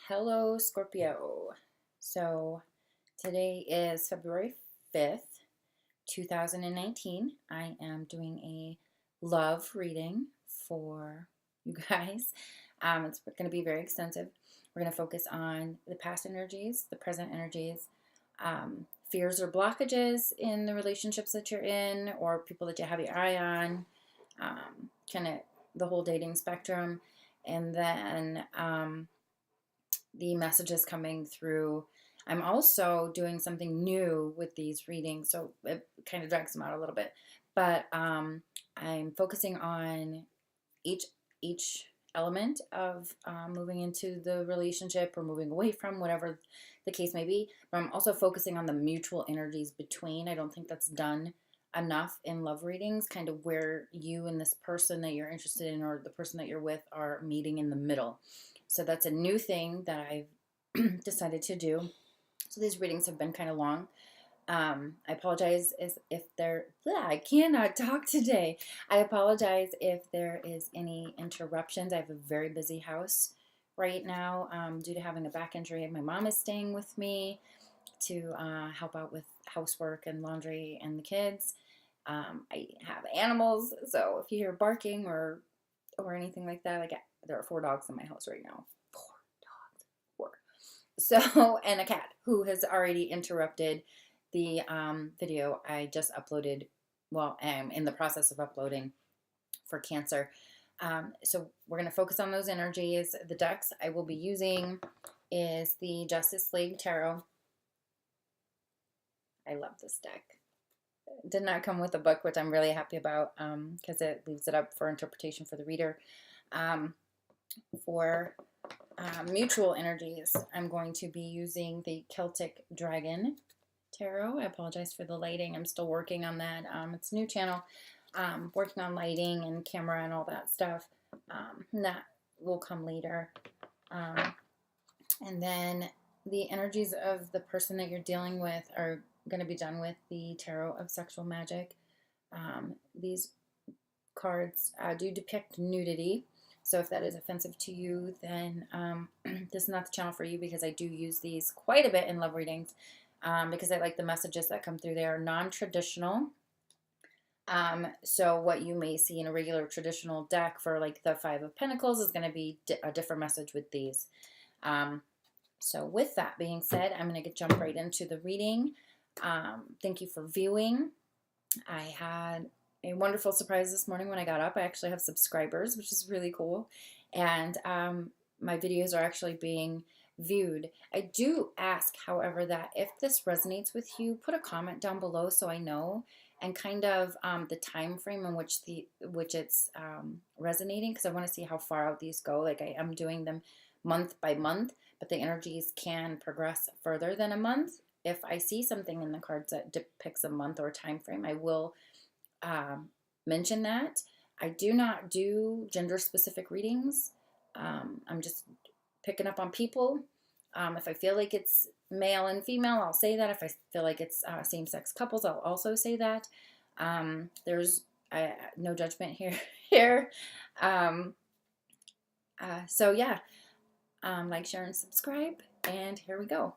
Hello, Scorpio. So today is February 5th, 2019. I am doing a love reading for you guys. It's going to be very extensive. We're going to focus on the past energies, the present energies, fears or blockages in the relationships that you're in, or people that you have your eye on, kind of the whole dating spectrum. And then the messages coming through. I'm also doing something new with these readings, so it kind of drags them out a little bit. But I'm focusing on each element of moving into the relationship or moving away from, whatever the case may be. But I'm also focusing on the mutual energies between. I don't think that's done enough in love readings, kind of where you and this person that you're interested in or the person that you're with are meeting in the middle. So that's a new thing that I've decided to do. So these readings have been kind of long. I apologize if there, I cannot talk today. I apologize if there is any interruptions. I have a very busy house right now due to having a back injury. My mom is staying with me to help out with housework and laundry and the kids. I have animals, so if you hear barking or anything like that, there are 4 dogs in my house right now. 4 dogs. 4. So, and a cat who has already interrupted the video I just uploaded. Well, I'm in the process of uploading for Cancer. So we're going to focus on those energies. The decks I will be using is the Justice League Tarot. I love this deck. It did not come with a book, which I'm really happy about because it leaves it up for interpretation for the reader. For mutual energies, I'm going to be using the Celtic Dragon Tarot. I apologize for the lighting. I'm still working on that. It's a new channel. Working on lighting and camera and all that stuff. That will come later. And then the energies of the person that you're dealing with are going to be done with the Tarot of Sexual Magic. These cards do depict nudity. So if that is offensive to you, then this is not the channel for you, because I do use these quite a bit in love readings because I like the messages that come through. They are non-traditional. So what you may see in a regular traditional deck for like the 5 of Pentacles is going to be a different message with these. So with that being said, I'm going to jump right into the reading. Thank you for viewing. I had a wonderful surprise this morning when I got up. I actually have subscribers, which is really cool. And my videos are actually being viewed. I do ask, however, that if this resonates with you, put a comment down below so I know, and kind of the time frame in which it's resonating, because I want to see how far out these go. Like, I am doing them month by month, but the energies can progress further than a month. If I see something in the cards that depicts a month or time frame, I will mention that. I do not do gender-specific readings. I'm just picking up on people. If I feel like it's male and female, I'll say that. If I feel like it's same-sex couples, I'll also say that. There's no judgment here. So yeah, like, share, and subscribe, and here we go.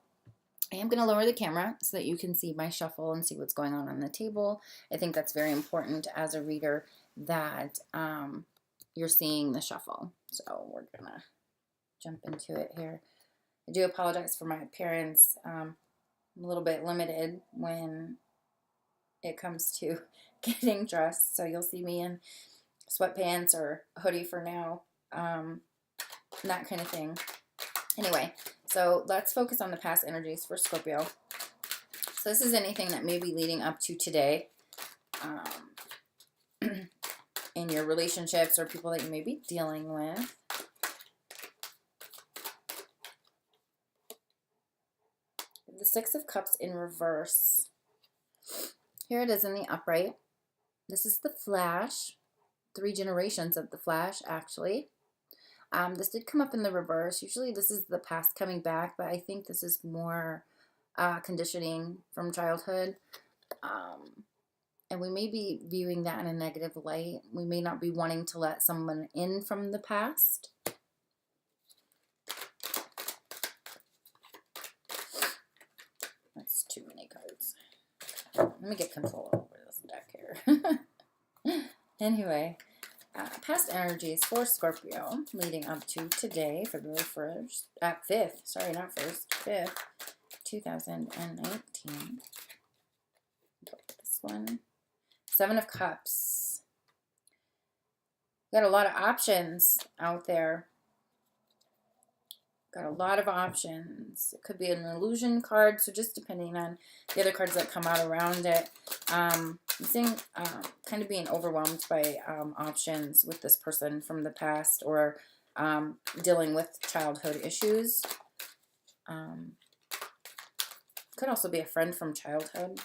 I am going to lower the camera so that you can see my shuffle and see what's going on the table. I think that's very important as a reader, that you're seeing the shuffle. So we're going to jump into it here. I do apologize for my appearance. I'm a little bit limited when it comes to getting dressed. So you'll see me in sweatpants or a hoodie for now. That kind of thing. Anyway, so let's focus on the past energies for Scorpio. So this is anything that may be leading up to today in your relationships or people that you may be dealing with. The 6 of Cups in reverse. Here it is in the upright. This is the Flash. 3 generations of the Flash, actually. This did come up in the reverse. Usually this is the past coming back, but I think this is more conditioning from childhood. And we may be viewing that in a negative light. We may not be wanting to let someone in from the past. Let me get control over this deck here. Anyway, past energies for Scorpio leading up to today, February 1st, 5th, sorry, not 1st, 5th, 2019. This one. Seven of Cups. Got a lot of options out there. Got a lot of options. It could be an illusion card, so just depending on the other cards that come out around it. I'm seeing kind of being overwhelmed by options with this person from the past, or dealing with childhood issues. Could also be a friend from childhood.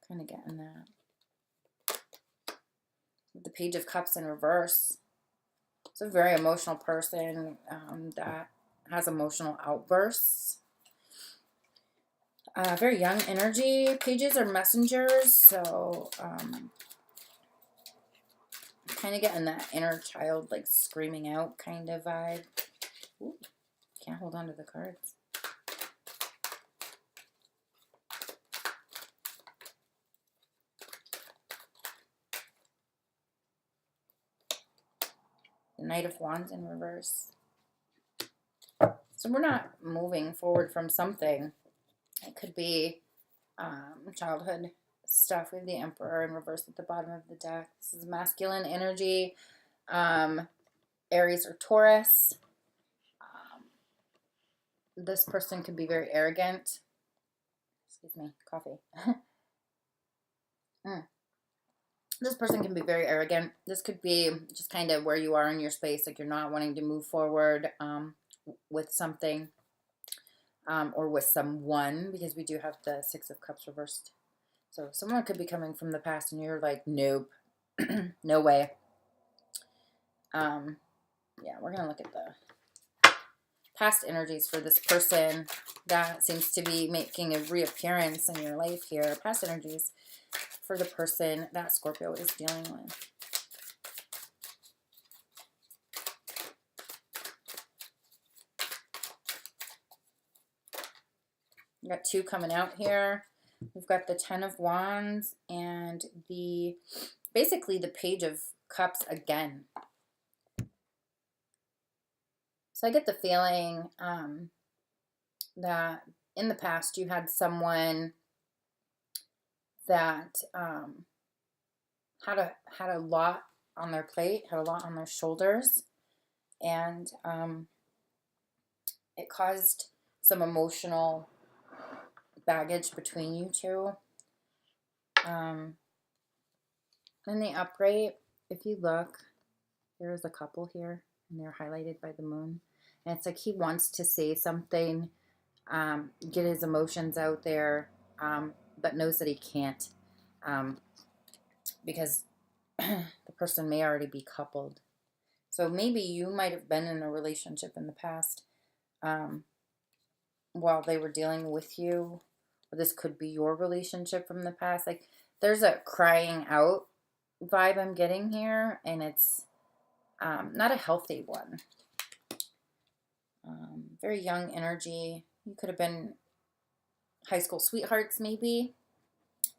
Kind of getting that. The Page of Cups in reverse. It's a very emotional person that has emotional outbursts. Very young energy. Pages are messengers, so kind of getting that inner child like screaming out kind of vibe. Ooh, can't hold on to the cards. The Knight of Wands in reverse. So we're not moving forward from something. It could be childhood stuff. We have the Emperor in reverse at the bottom of the deck. This is masculine energy. Aries or Taurus. This person could be very arrogant. Excuse me, coffee. This person can be very arrogant. This could be just kind of where you are in your space, like you're not wanting to move forward with something or with someone, because we do have the Six of Cups reversed. So someone could be coming from the past and you're like, nope, no way. Yeah, we're going to look at the past energies for this person that seems to be making a reappearance in your life here. Past energies for the person that Scorpio is dealing with. We got two coming out here. We've got the Ten of Wands and basically the Page of Cups again. So I get the feeling that in the past you had someone that had a lot on their plate, had a lot on their shoulders, and it caused some emotional baggage between you two. In the upright, if you look, there is a couple here, and they're highlighted by the moon. And it's like he wants to say something, get his emotions out there, but knows that he can't, because the person may already be coupled. So maybe you might have been in a relationship in the past while they were dealing with you, or this could be your relationship from the past. Like there's a crying out vibe I'm getting here, and it's not a healthy one. Very young energy. You could have been high school sweethearts maybe,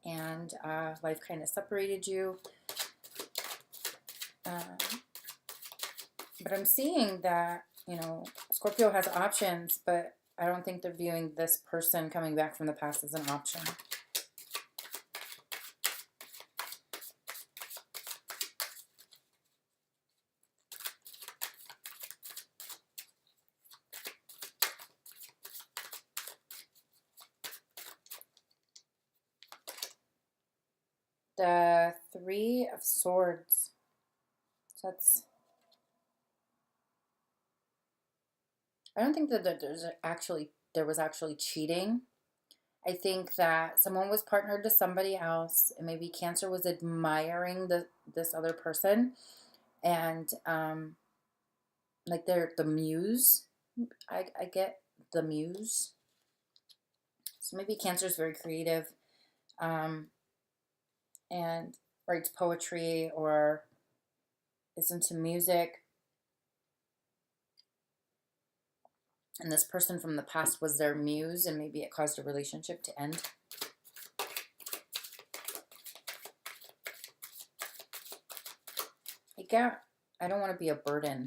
and life kind of separated you. But I'm seeing that, you know, Scorpio has options, but I don't think they're viewing this person coming back from the past as an option. The Three of Swords. So that's... I don't think that there was actually cheating. I think that someone was partnered to somebody else, and maybe Cancer was admiring this other person, and like they're the muse. I get the muse. So maybe Cancer is very creative, and writes poetry or is into music. And this person from the past was their muse, and maybe it caused a relationship to end. I don't want to be a burden.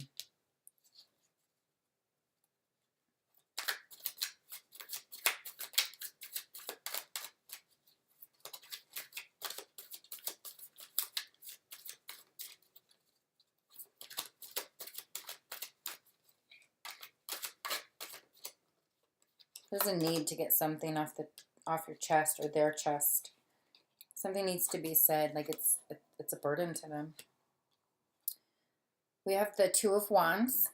There's a need to get something off your chest or their chest. Something needs to be said, like it's a burden to them. We have the Two of Wands.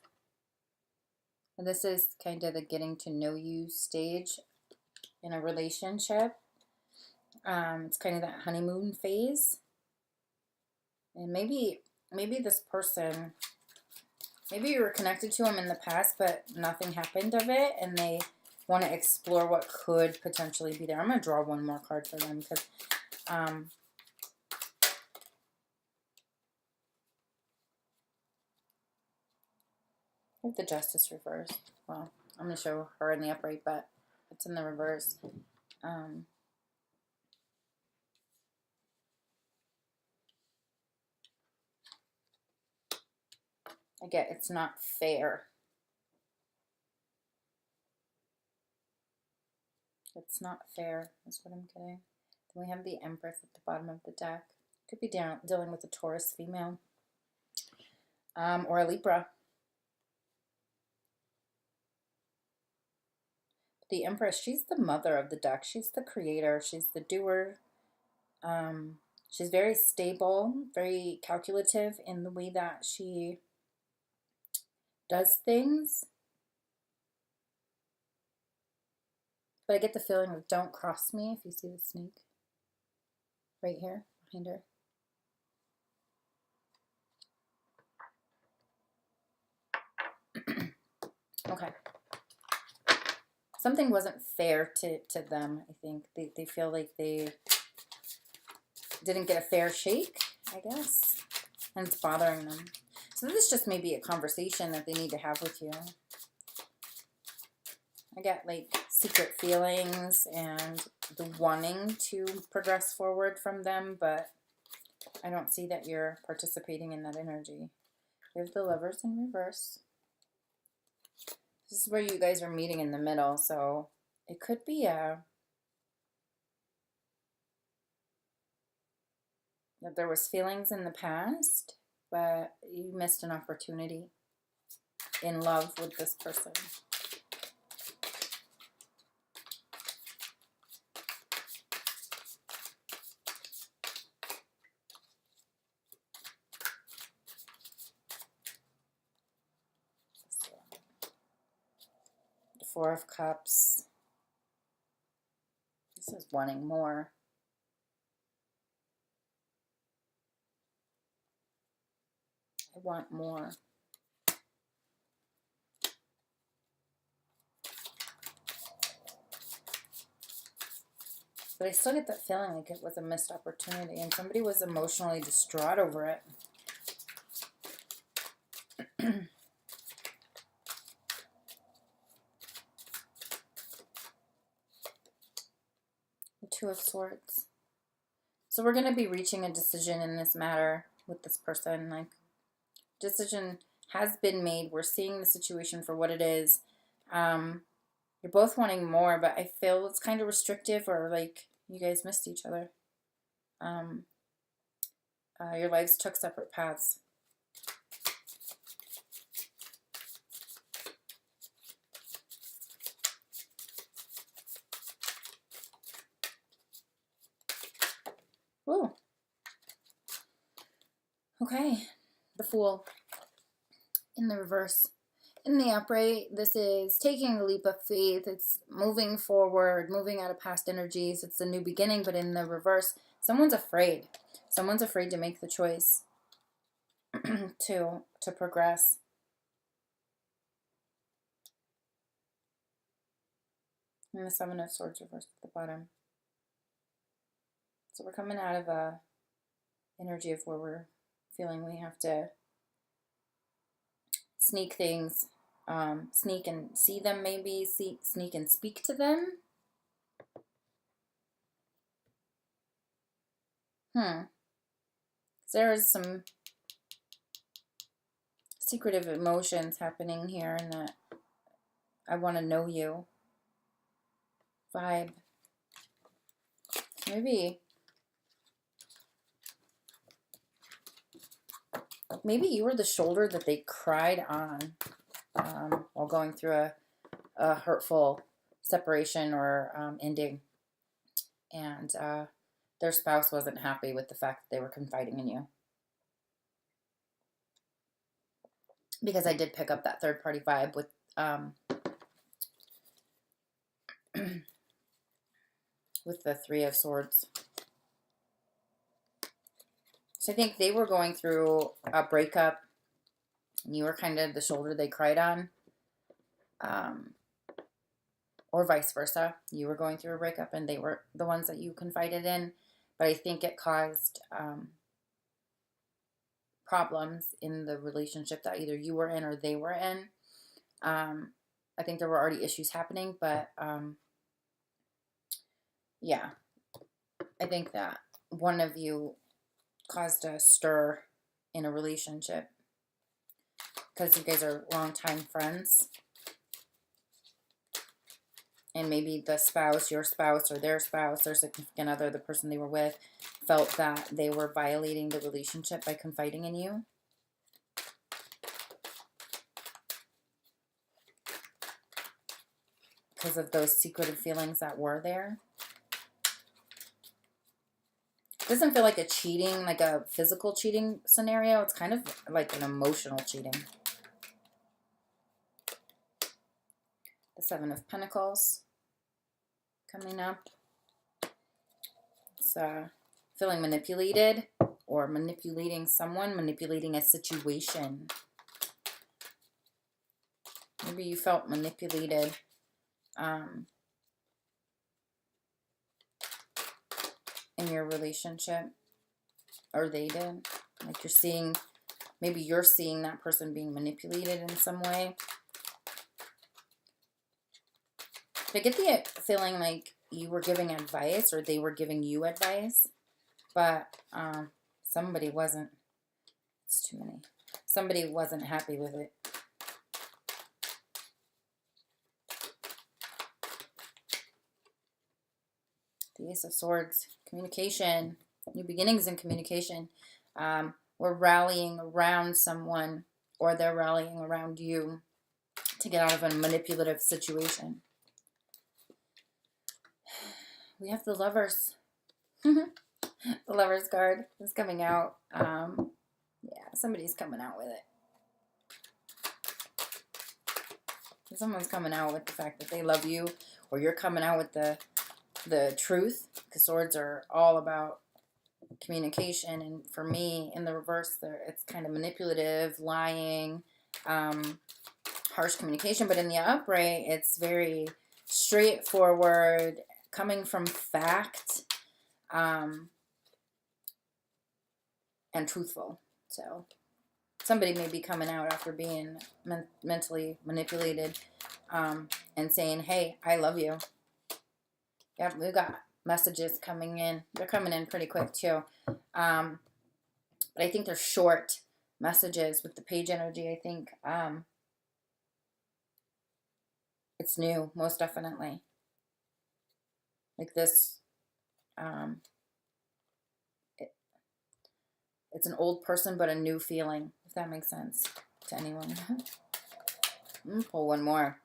And this is kind of the getting to know you stage in a relationship. It's kind of that honeymoon phase. And maybe this person, maybe you were connected to them in the past, but nothing happened of it, and they want to explore what could potentially be there. I'm going to draw one more card for them because with the Justice reverse. Well, I'm going to show her in the upright, but it's in the reverse. I get it's not fair. It's not fair is what I'm getting. Then we have the Empress at the bottom of the deck. Could be dealing with a Taurus female or a Libra. The Empress, she's the mother of the deck. She's the creator. She's the doer. She's very stable, very calculative in the way that she does things. But I get the feeling of don't cross me if you see the snake right here behind her. Okay. Something wasn't fair to them, I think. They feel like they didn't get a fair shake, I guess. And it's bothering them. So this just may be a conversation that they need to have with you. I get like secret feelings and the wanting to progress forward from them, but I don't see that you're participating in that energy. We have the Lovers in reverse. This is where you guys are meeting in the middle, so it could be that there was feelings in the past, but you missed an opportunity in love with this person. The Four of Cups. This is wanting more. I want more. But I still get that feeling like it was a missed opportunity and somebody was emotionally distraught over it. The Two of Swords. So we're going to be reaching a decision in this matter with this person. Like, decision has been made. We're seeing the situation for what it is. You're both wanting more, but I feel it's kind of restrictive, or like you guys missed each other. Your lives took separate paths. Ooh. Okay. The Fool in the reverse. In the upright, this is taking a leap of faith. It's moving forward, moving out of past energies. It's a new beginning, but in the reverse, someone's afraid. Someone's afraid to make the choice to progress. And the Seven of Swords reversed at the bottom. So we're coming out of a energy of where we're feeling we have to sneak things, sneak and see them, maybe sneak and speak to them. There is some secretive emotions happening here in that I want to know you vibe. Maybe you were the shoulder that they cried on while going through a hurtful separation or ending. And their spouse wasn't happy with the fact that they were confiding in you. Because I did pick up that third party vibe with with the Three of Swords. So I think they were going through a breakup, and you were kind of the shoulder they cried on. Or vice versa. You were going through a breakup, and they were the ones that you confided in. But I think it caused problems in the relationship that either you were in or they were in. I think there were already issues happening, but yeah, I think that one of you caused a stir in a relationship because you guys are longtime friends. And maybe the spouse, your spouse, or their significant other, the person they were with, felt that they were violating the relationship by confiding in you. Because of those secretive feelings that were there. It doesn't feel like a cheating, like a physical cheating scenario. It's kind of like an emotional cheating. The Seven of Pentacles coming up. It's feeling manipulated or manipulating someone, manipulating a situation. Maybe you felt manipulated in your relationship, or they did. Like maybe you're seeing that person being manipulated in some way. I get the feeling like you were giving advice or they were giving you advice, but somebody wasn't. It's too many. Somebody wasn't happy with it. The Ace of Swords, communication, new beginnings in communication. We're rallying around someone, or they're rallying around you to get out of a manipulative situation. We have the Lovers. The Lovers card is coming out. Yeah, somebody's coming out with it. Someone's coming out with the fact that they love you, or you're coming out with the truth, because swords are all about communication. And for me, in the reverse, it's kind of manipulative, lying, harsh communication. But in the upright, it's very straightforward, coming from fact, and truthful. So somebody may be coming out after being mentally manipulated, and saying, hey, I love you. Yep, we've got messages coming in. They're coming in pretty quick too. But I think they're short messages with the page energy. I think it's new, most definitely. Like this, it's an old person, but a new feeling, if that makes sense to anyone. Pull one more.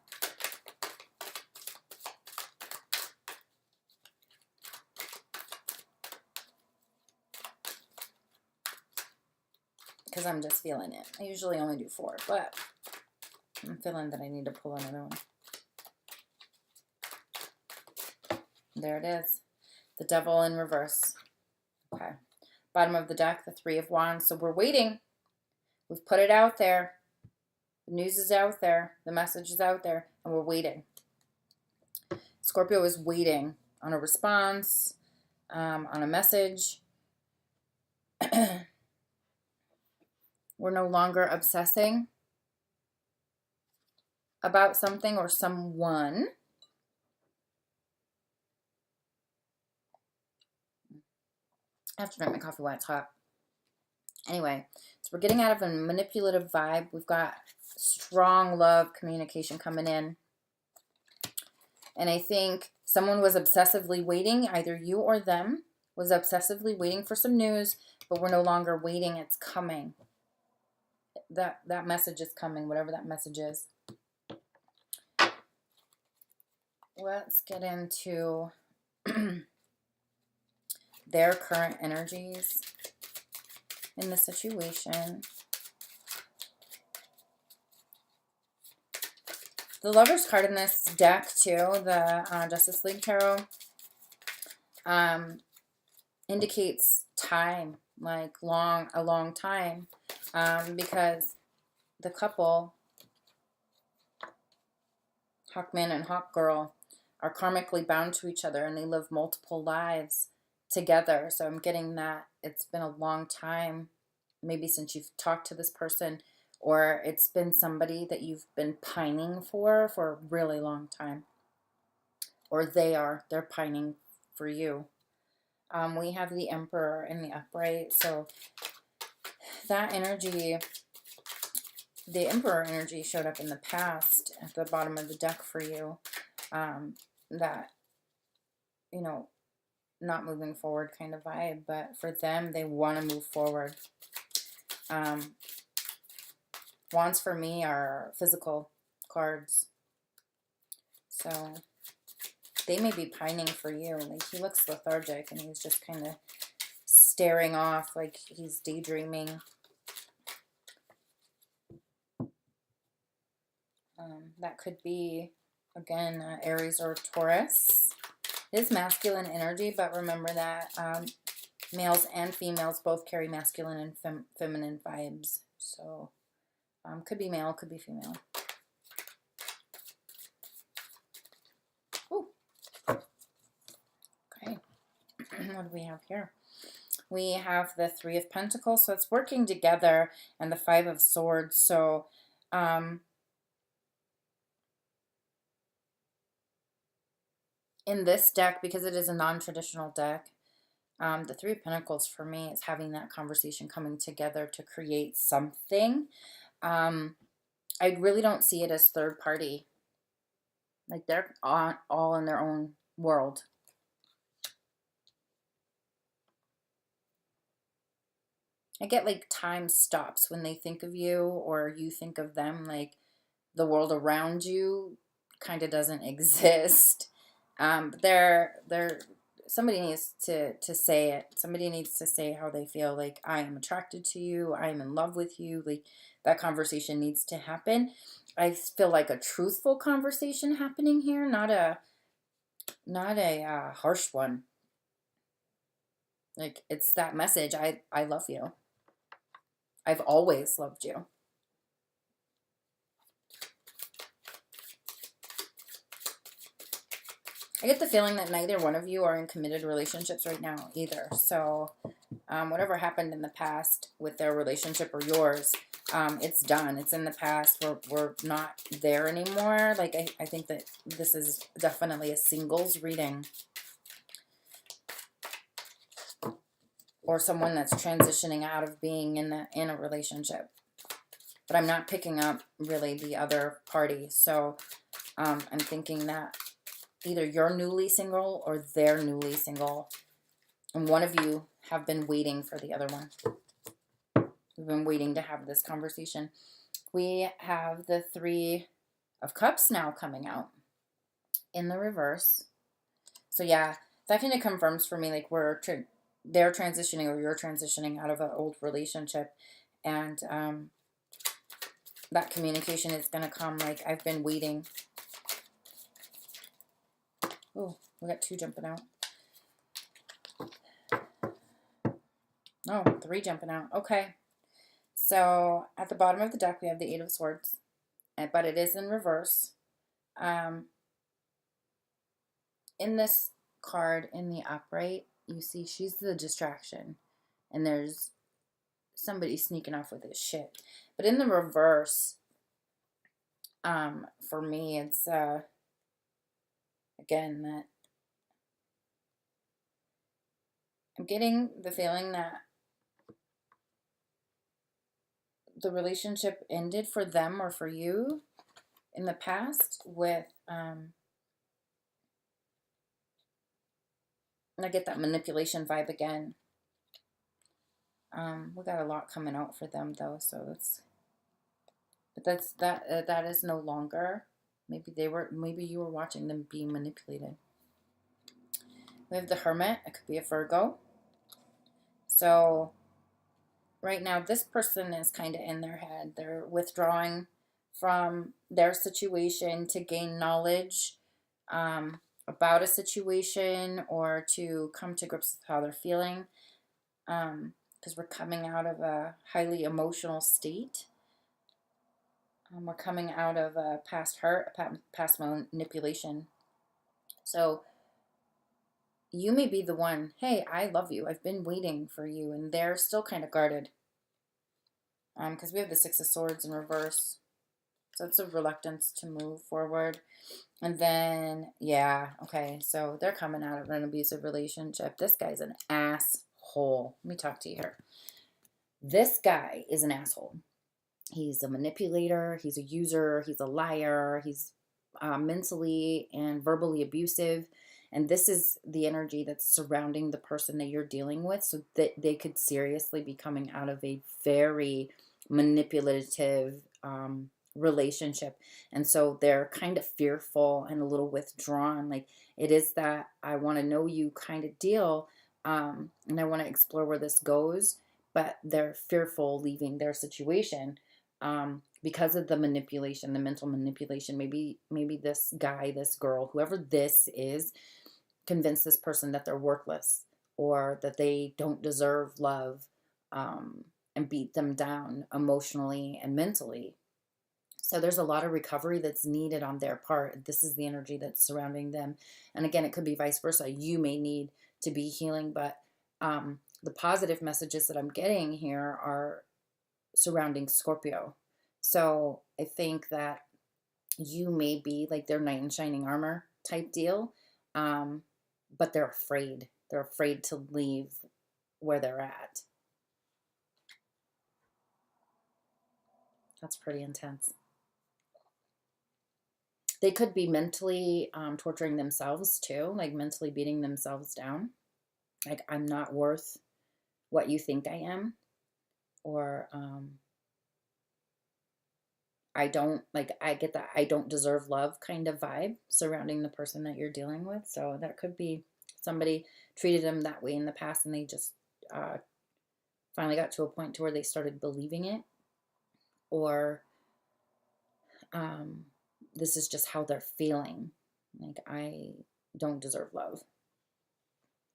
Because I'm just feeling it. I usually only do 4, but I'm feeling that I need to pull another one. There it is. The Devil in reverse. Okay. Bottom of the deck, the Three of Wands. So we're waiting. We've put it out there. The news is out there. The message is out there. And we're waiting. Scorpio is waiting on a response, on a message. We're no longer obsessing about something or someone. I have to drink my coffee while it's hot. Anyway, so we're getting out of a manipulative vibe. We've got strong love communication coming in. And I think someone was obsessively waiting, either you or them was obsessively waiting for some news, but we're no longer waiting. It's coming. That message is coming, whatever that message is. Let's get into their current energies in the situation. The Lover's card in this deck, too, the Justice League Tarot, indicates time, like a long time, because the couple, Hawkman and Hawkgirl, are karmically bound to each other, and they live multiple lives together. So I'm getting that it's been a long time, maybe since you've talked to this person, or it's been somebody that you've been pining for a really long time, or they're pining for you. We have the Emperor in the upright, so that energy, the Emperor energy, showed up in the past at the bottom of the deck for you. That, you know, not moving forward kind of vibe, but for them, they want to move forward. Wands for me are physical cards, so they may be pining for you. Like, he looks lethargic and he's just kind of staring off like he's daydreaming. That could be, again, Aries or Taurus. It is masculine energy, but remember that males and females both carry masculine and feminine vibes. So, could be male, could be female. Ooh. Okay. What do we have here? We have the Three of Pentacles, so it's working together, and the Five of Swords. So, in this deck, because it is a non-traditional deck, the Three of Pentacles for me is having that conversation coming together to create something. I really don't see it as third party. Like, they're all in their own world. I get like time stops when they think of you or you think of them. Like, the world around you kind of doesn't exist. But somebody needs to say it. Somebody needs to say how they feel. Like, I am attracted to you. I am in love with you. Like, that conversation needs to happen. I feel like a truthful conversation happening here, not a harsh one. Like, it's that message. I love you. I've always loved you. I get the feeling that neither one of you are in committed relationships right now either. So whatever happened in the past with their relationship or yours, it's done. It's in the past. We're not there anymore. Like, I think that this is definitely a singles reading. Or someone that's transitioning out of being in a relationship. But I'm not picking up really the other party. So I'm thinking that either you're newly single or they're newly single. And one of you have been waiting for the other one. We've been waiting to have this conversation. We have the Three of Cups now coming out in the reverse. So yeah, that kind of confirms for me, like, they're transitioning or you're transitioning out of an old relationship. And that communication is going to come like, I've been waiting. Oh, we got two jumping out. Oh, three jumping out. Okay. So at the bottom of the deck, we have the Eight of Swords, but it is in reverse. In this card, in the upright, you see she's the distraction, and there's somebody sneaking off with his shit. But in the reverse, for me, it's again that I'm getting the feeling that the relationship ended for them or for you in the past with, and I get that manipulation vibe again. We got a lot coming out for them though, so that is no longer. Maybe you were watching them being manipulated. We have the Hermit. It could be a Virgo. So right now, this person is kind of in their head. They're withdrawing from their situation to gain knowledge about a situation or to come to grips with how they're feeling. Because we're coming out of a highly emotional state. We're coming out of a past hurt, a past manipulation. So you may be the one, hey, I love you. I've been waiting for you. And they're still kind of guarded. Because we have the Six of Swords in reverse. So it's a reluctance to move forward. And then, yeah, okay. So they're coming out of an abusive relationship. This guy's an asshole. Let me talk to you here. This guy is an asshole. He's a manipulator. He's a user. He's a liar. He's mentally and verbally abusive. And this is the energy that's surrounding the person that you're dealing with, so that they could seriously be coming out of a very manipulative relationship. And so they're kind of fearful and a little withdrawn. Like, it is that I want to know you kind of deal. And I want to explore where this goes. But they're fearful leaving their situation. Because of the manipulation, the mental manipulation. Maybe this guy, this girl, whoever this is, convinced this person that they're worthless or that they don't deserve love, and beat them down emotionally and mentally. So there's a lot of recovery that's needed on their part. This is the energy that's surrounding them. And again, it could be vice versa. You may need to be healing, but the positive messages that I'm getting here are surrounding Scorpio. So I think that you may be like their knight in shining armor type deal, but they're afraid. They're afraid to leave where they're at. That's pretty intense. They could be mentally torturing themselves too, like mentally beating themselves down. Like, I'm not worth what you think I am, or I don't, like, I get that I don't deserve love kind of vibe surrounding the person that you're dealing with. So that could be somebody treated them that way in the past, and they just finally got to a point to where they started believing it, or this is just how they're feeling. Like, I don't deserve love.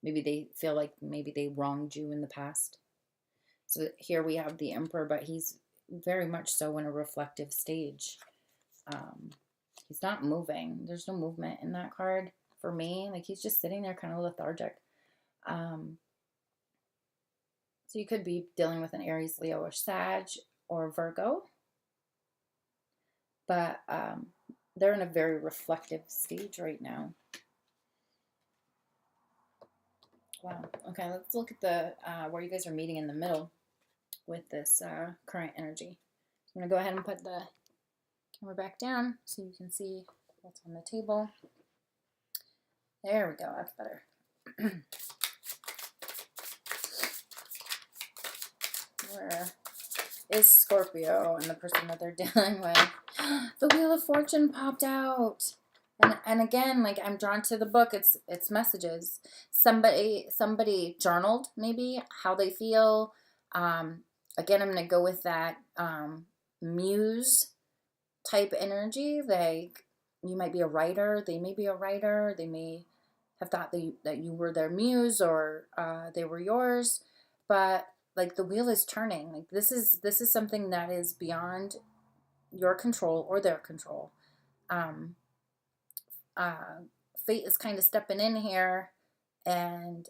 Maybe they feel like maybe they wronged you in the past. So here we have the Emperor, but he's very much so in a reflective stage. He's not moving. There's no movement in that card for me. Like, he's just sitting there kind of lethargic. So you could be dealing with an Aries, Leo, or Sag, or Virgo. But they're in a very reflective stage right now. Wow. Okay, let's look at the where you guys are meeting in the middle with this current energy. I'm going to go ahead and put the camera back down so you can see what's on the table. There we go. That's better. Where is Scorpio and the person that they're dealing with? The Wheel of Fortune popped out. And again, like, I'm drawn to the book. It's messages. Somebody journaled maybe how they feel. Again, I'm going to go with that muse type energy. Like, you might be a writer. They may be a writer. They may have thought that you were their muse, or they were yours. But like, the wheel is turning. Like, this is something that is beyond your control or their control. Fate is kind of stepping in here and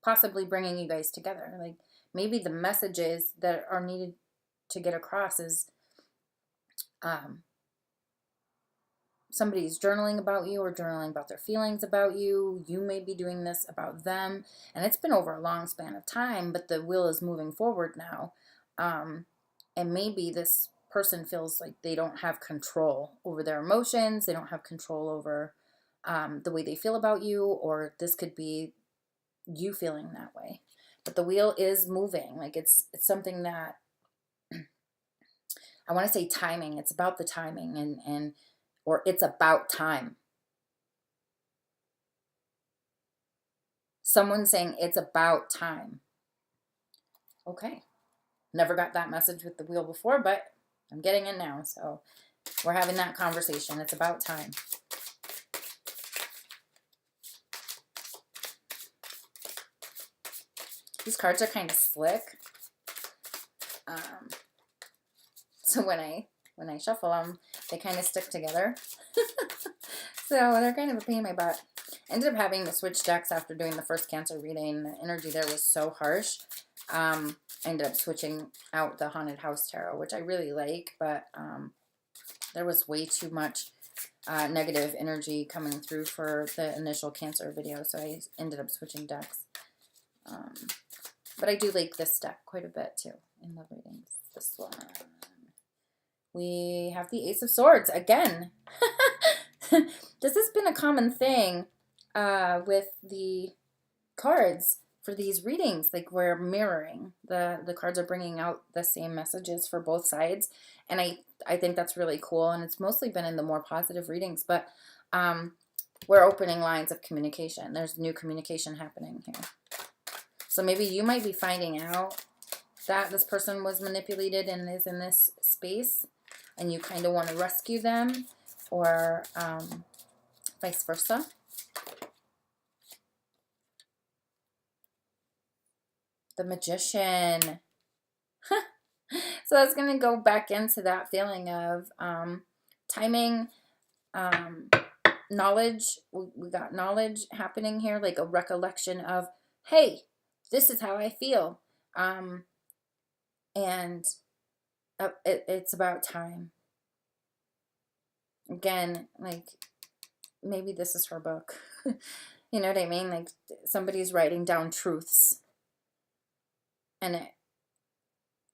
possibly bringing you guys together. Like, maybe the messages that are needed to get across is somebody's journaling about you or journaling about their feelings about you. You may be doing this about them, and it's been over a long span of time, but the wheel is moving forward now. And maybe this person feels like they don't have control over their emotions. They don't have control over the way they feel about you, or this could be you feeling that way. But the wheel is moving. Like it's something that I want to say timing. It's about the timing and or it's about time. Someone's saying it's about time. Okay. Never got that message with the wheel before, but I'm getting it now. So we're having that conversation. It's about time. These cards are kind of slick. So when I shuffle them, they kind of stick together. So they're kind of a pain in my butt. Ended up having to switch decks after doing the first Cancer reading. The energy there was so harsh. I ended up switching out the Haunted House Tarot, which I really like, but there was way too much negative energy coming through for the initial Cancer video, so I ended up switching decks. But I do like this deck quite a bit, too, in the readings. This one. We have the Ace of Swords again. This has been a common thing with the cards for these readings. Like, we're mirroring. The cards are bringing out the same messages for both sides. And I think that's really cool. And it's mostly been in the more positive readings. But we're opening lines of communication. There's new communication happening here. So maybe you might be finding out that this person was manipulated and is in this space, and you kind of want to rescue them, or vice versa. The Magician. So that's going to go back into that feeling of timing, knowledge. We got knowledge happening here, like a recollection of, hey, this is how I feel. And it's about time. Again, like, maybe this is her book. You know what I mean? Like, somebody's writing down truths. And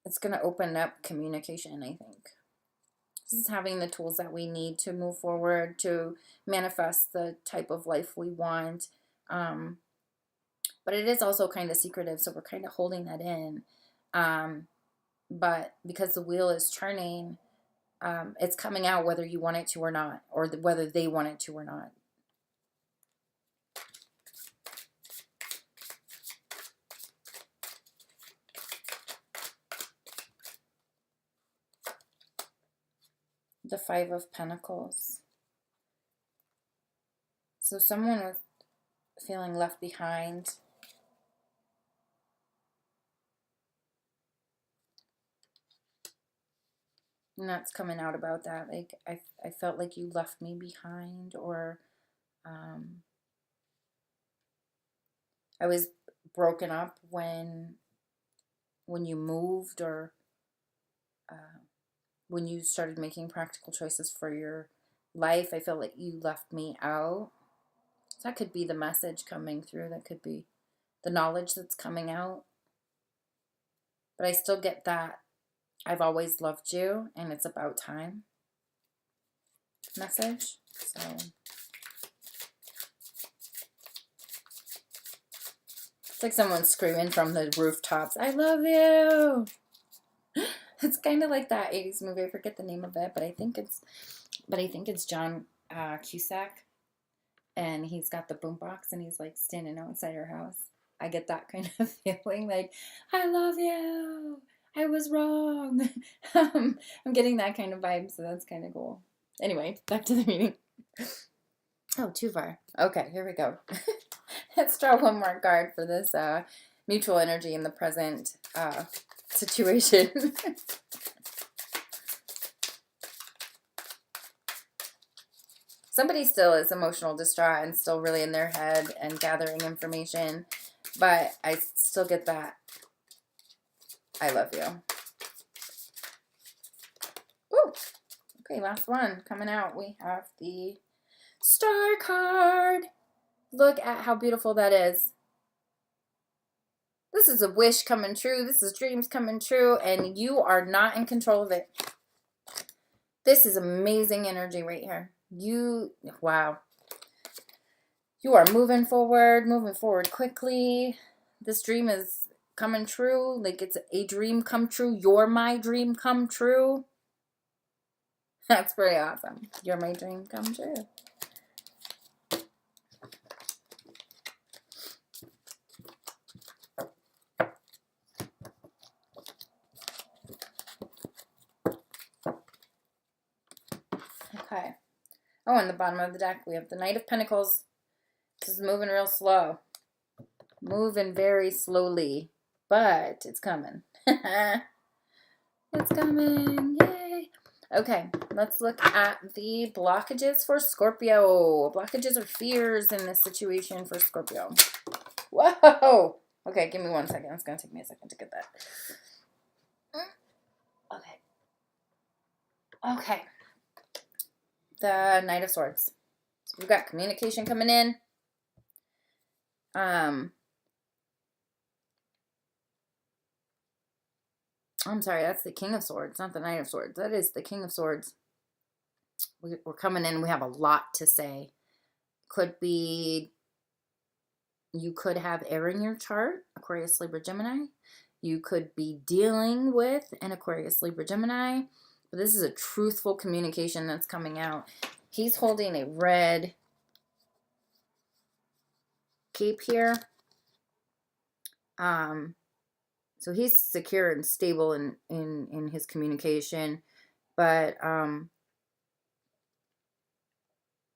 it's going to open up communication, I think. This is having the tools that we need to move forward, to manifest the type of life we want. But it is also kind of secretive, so we're kind of holding that in. But because the wheel is turning, it's coming out whether you want it to or not, or whether they want it to or not. The Five of Pentacles. So someone was feeling left behind. And that's coming out about that. Like, I felt like you left me behind, or I was broken up when you moved, or when you started making practical choices for your life. I felt like you left me out. So that could be the message coming through. That could be the knowledge that's coming out. But I still get that I've always loved you and it's about time message. So it's like someone screaming from the rooftops, I love you. It's kind of like that 80s movie. I forget the name of it, but I think it's John Cusack, and he's got the boombox and he's like standing outside her house. I get that kind of feeling, like, I love you. I was wrong. I'm getting that kind of vibe, so that's kind of cool. Anyway, back to the reading. Oh, too far. Okay, here we go. Let's draw one more card for this mutual energy in the present situation. Somebody still is emotional distraught and still really in their head and gathering information, but I still get that I love you. Woo! Okay, last one coming out. We have the Star card. Look at how beautiful that is. This is a wish coming true. This is dreams coming true, and you are not in control of it. This is amazing energy right here. Wow. You are moving forward quickly. This dream is coming true. Like it's a dream come true. You're my dream come true. That's pretty awesome. You're my dream come true. Okay. Oh, in the bottom of the deck, we have the Knight of Pentacles. This is moving real slow. Moving very slowly. But it's coming. It's coming. Yay. Okay, let's look at the blockages for Scorpio. Blockages or fears in this situation for Scorpio. Whoa. Okay, give me 1 second. It's going to take me a second to get that. Okay. Okay. The Knight of Swords. So we've got communication coming in. I'm sorry, that's the King of Swords, not the Knight of Swords. That is the King of Swords. We're coming in. We have a lot to say. Could be, you could have air in your chart, Aquarius, Libra, Gemini. You could be dealing with an Aquarius, Libra, Gemini. But this is a truthful communication that's coming out. He's holding a red cape here. So he's secure and stable in his communication, but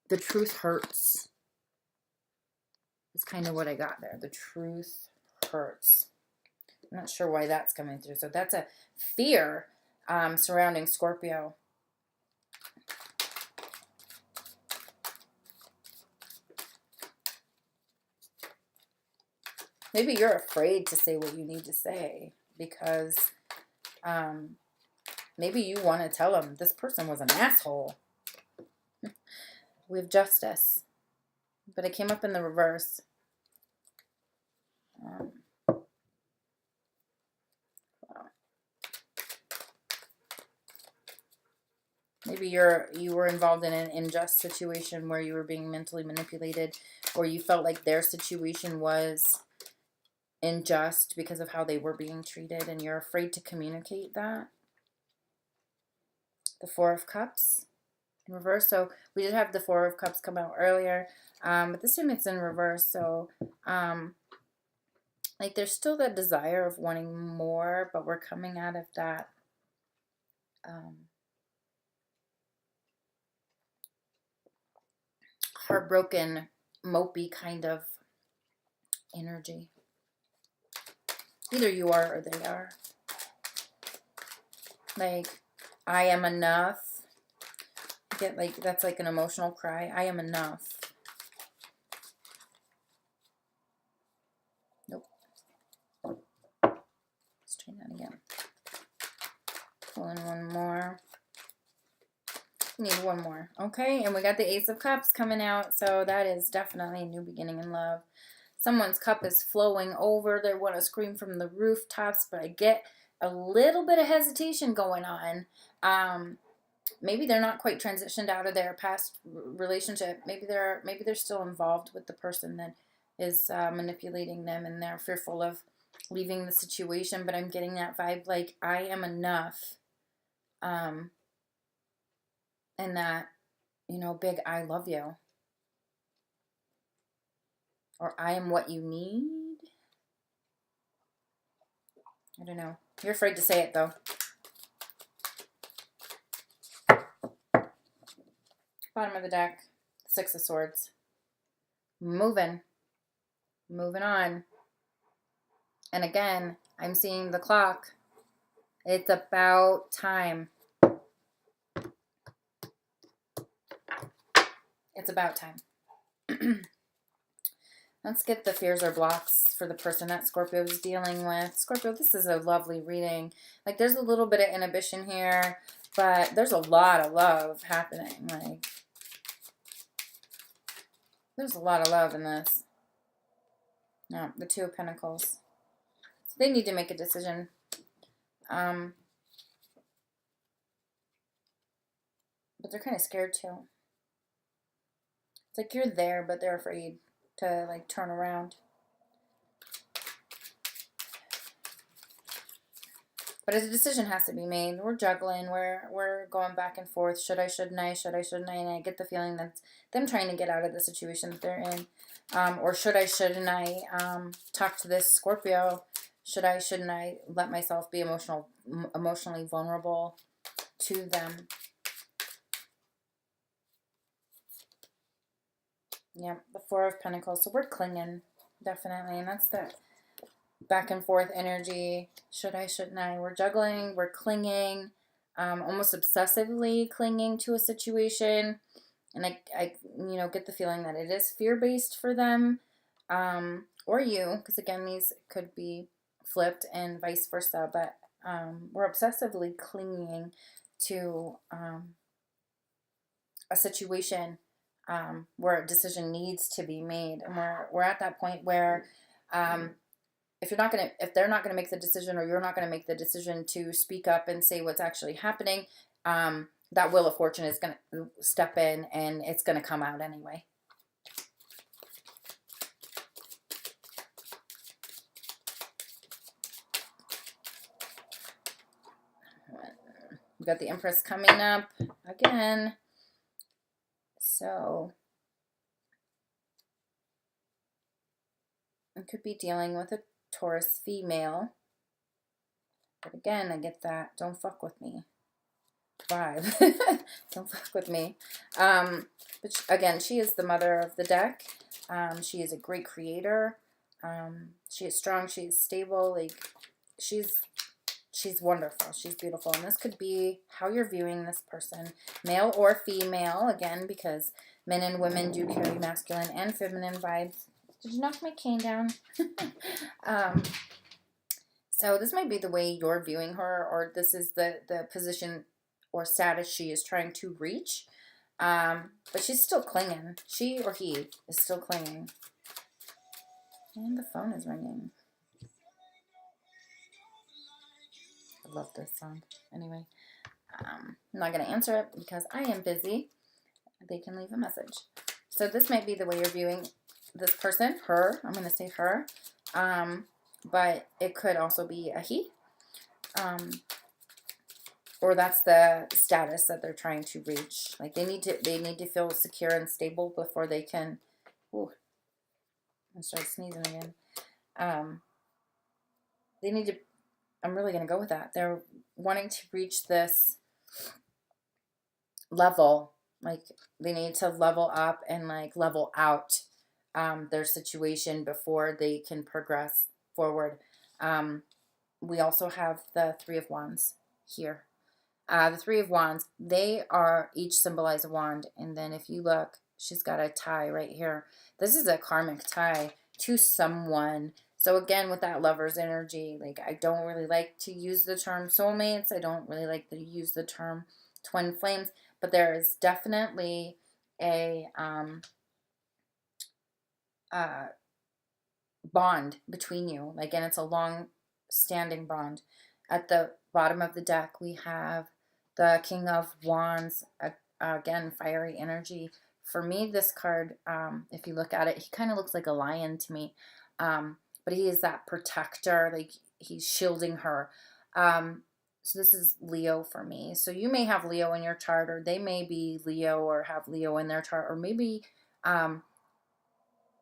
the truth hurts. Is kind of what I got there. The truth hurts. I'm not sure why that's coming through. So that's a fear surrounding Scorpio. Maybe you're afraid to say what you need to say because maybe you want to tell them this person was an asshole. We have Justice, but it came up in the reverse. Wow. Maybe you were involved in an unjust situation where you were being mentally manipulated, or you felt like their situation was unjust because of how they were being treated, and you're afraid to communicate that. The Four of Cups in reverse. So we did have the Four of Cups come out earlier, but this time it's in reverse. So like there's still that desire of wanting more, but we're coming out of that heartbroken, mopey kind of energy. Either you are or they are. Like, I am enough. Get like, that's like an emotional cry. I am enough. Nope. Let's try that again. Pull in one more. Need one more. Okay, and we got the Ace of Cups coming out. So that is definitely a new beginning in love. Someone's cup is flowing over. They want to scream from the rooftops, but I get a little bit of hesitation going on. Maybe they're not quite transitioned out of their past relationship. Maybe they're still involved with the person that is manipulating them, and they're fearful of leaving the situation. But I'm getting that vibe like I am enough, and that, you know, big I love you. Or I am what you need. I don't know. You're afraid to say it, though. Bottom of the deck. Six of Swords. Moving. Moving on. And again, I'm seeing the clock. It's about time. It's about time. Let's get the fears or blocks for the person that Scorpio is dealing with. Scorpio, this is a lovely reading. Like, there's a little bit of inhibition here, but there's a lot of love happening. Like, there's a lot of love in this. No, the Two of Pentacles. They need to make a decision. But they're kind of scared too. It's like you're there, but they're afraid to like turn around. But a decision has to be made. We're juggling. We're going back and forth. Should I? Shouldn't I? Should I? Shouldn't I? And I get the feeling that's them trying to get out of the situation that they're in. Or should I? Shouldn't I? Talk to this Scorpio. Should I? Shouldn't I let myself be emotionally vulnerable to them? Yeah, the Four of Pentacles. So we're clinging, definitely, and that's the back and forth energy. Should I, shouldn't I? We're juggling, we're clinging, almost obsessively clinging to a situation. And I get the feeling that it is fear-based for them, or you, because again, these could be flipped and vice versa, but we're obsessively clinging to a situation where a decision needs to be made. And we're at that point where if they're not gonna make the decision, or you're not gonna make the decision to speak up and say what's actually happening, that Wheel of Fortune is gonna step in, and it's gonna come out anyway. We got the Empress coming up again. So I could be dealing with a Taurus female. But again, I get that don't fuck with me vibe. Don't fuck with me. But again, she is the mother of the deck. She is a great creator. She is strong. She is stable. Like she's wonderful. She's beautiful. And this could be how you're viewing this person, male or female, again, because men and women do carry masculine and feminine vibes. Did you knock my cane down? So this might be the way you're viewing her, or this is the position or status she is trying to reach. But she's still clinging. She or he is still clinging. And the phone is ringing. I love this song. Anyway, I'm not going to answer it because I am busy. They can leave a message. So this might be the way you're viewing this person, her. I'm going to say her. But it could also be a he. Or that's the status that they're trying to reach. Like they need to feel secure and stable before they can. Ooh, I start sneezing again. They need to. I'm really gonna go with that. They're wanting to reach this level. Like they need to level up and like level out their situation before they can progress forward. We also have the Three of Wands here. The Three of Wands, they are each symbolize a wand. And then if you look, she's got a tie right here. This is a karmic tie to someone. So again, with that lover's energy, like I don't really like to use the term soulmates. I don't really like to use the term twin flames. But there is definitely a bond between you. Like, and it's a long-standing bond. At the bottom of the deck, we have the King of Wands, again, fiery energy. For me, this card, if you look at it, he kind of looks like a lion to me. But he is that protector, like he's shielding her. So this is Leo for me. So you may have Leo in your chart, or they may be Leo or have Leo in their chart, or maybe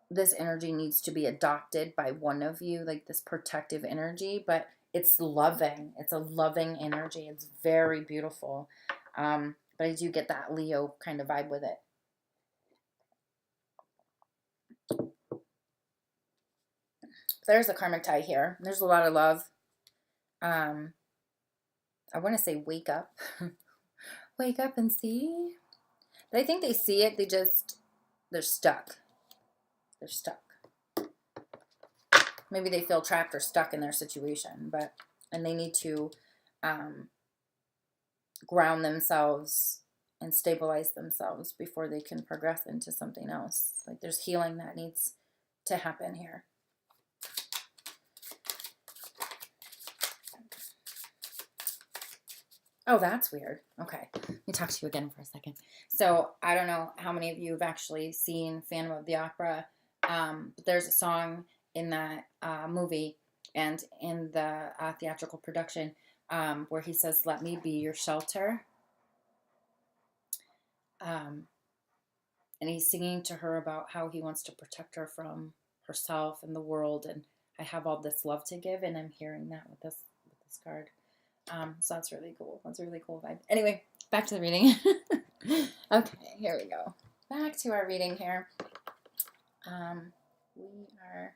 this energy needs to be adopted by one of you, like this protective energy, but it's loving. It's a loving energy. It's very beautiful. But I do get that Leo kind of vibe with it. There's a karmic tie here. There's a lot of love. I want to say wake up. Wake up and see. But I think they see it. They're stuck. They're stuck. Maybe they feel trapped or stuck in their situation, and they need to ground themselves and stabilize themselves before they can progress into something else. Like there's healing that needs to happen here. Oh, that's weird. Okay. Let me talk to you again for a second. So I don't know how many of you have actually seen Phantom of the Opera. But there's a song in that movie and in the theatrical production where he says, "Let me be your shelter." Um, and he's singing to her about how he wants to protect her from herself and the world. And I have all this love to give, and I'm hearing that with this card. So that's really cool. That's a really cool vibe. Anyway, back to the reading. Okay, here we go. Back to our reading here. We are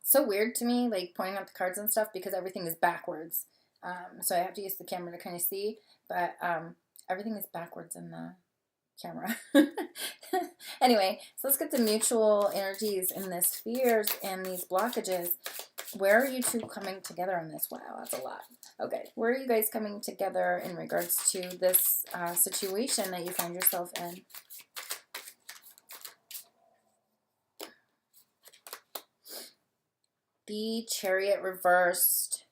so weird to me, like pointing out the cards and stuff because everything is backwards. So I have to use the camera to kind of see, but everything is backwards in the camera. Anyway, so let's get the mutual energies in this fears and these blockages. Where are you two coming together on this? Wow, that's a lot. Okay, where are you guys coming together in regards to this situation that you find yourself in? The Chariot reversed.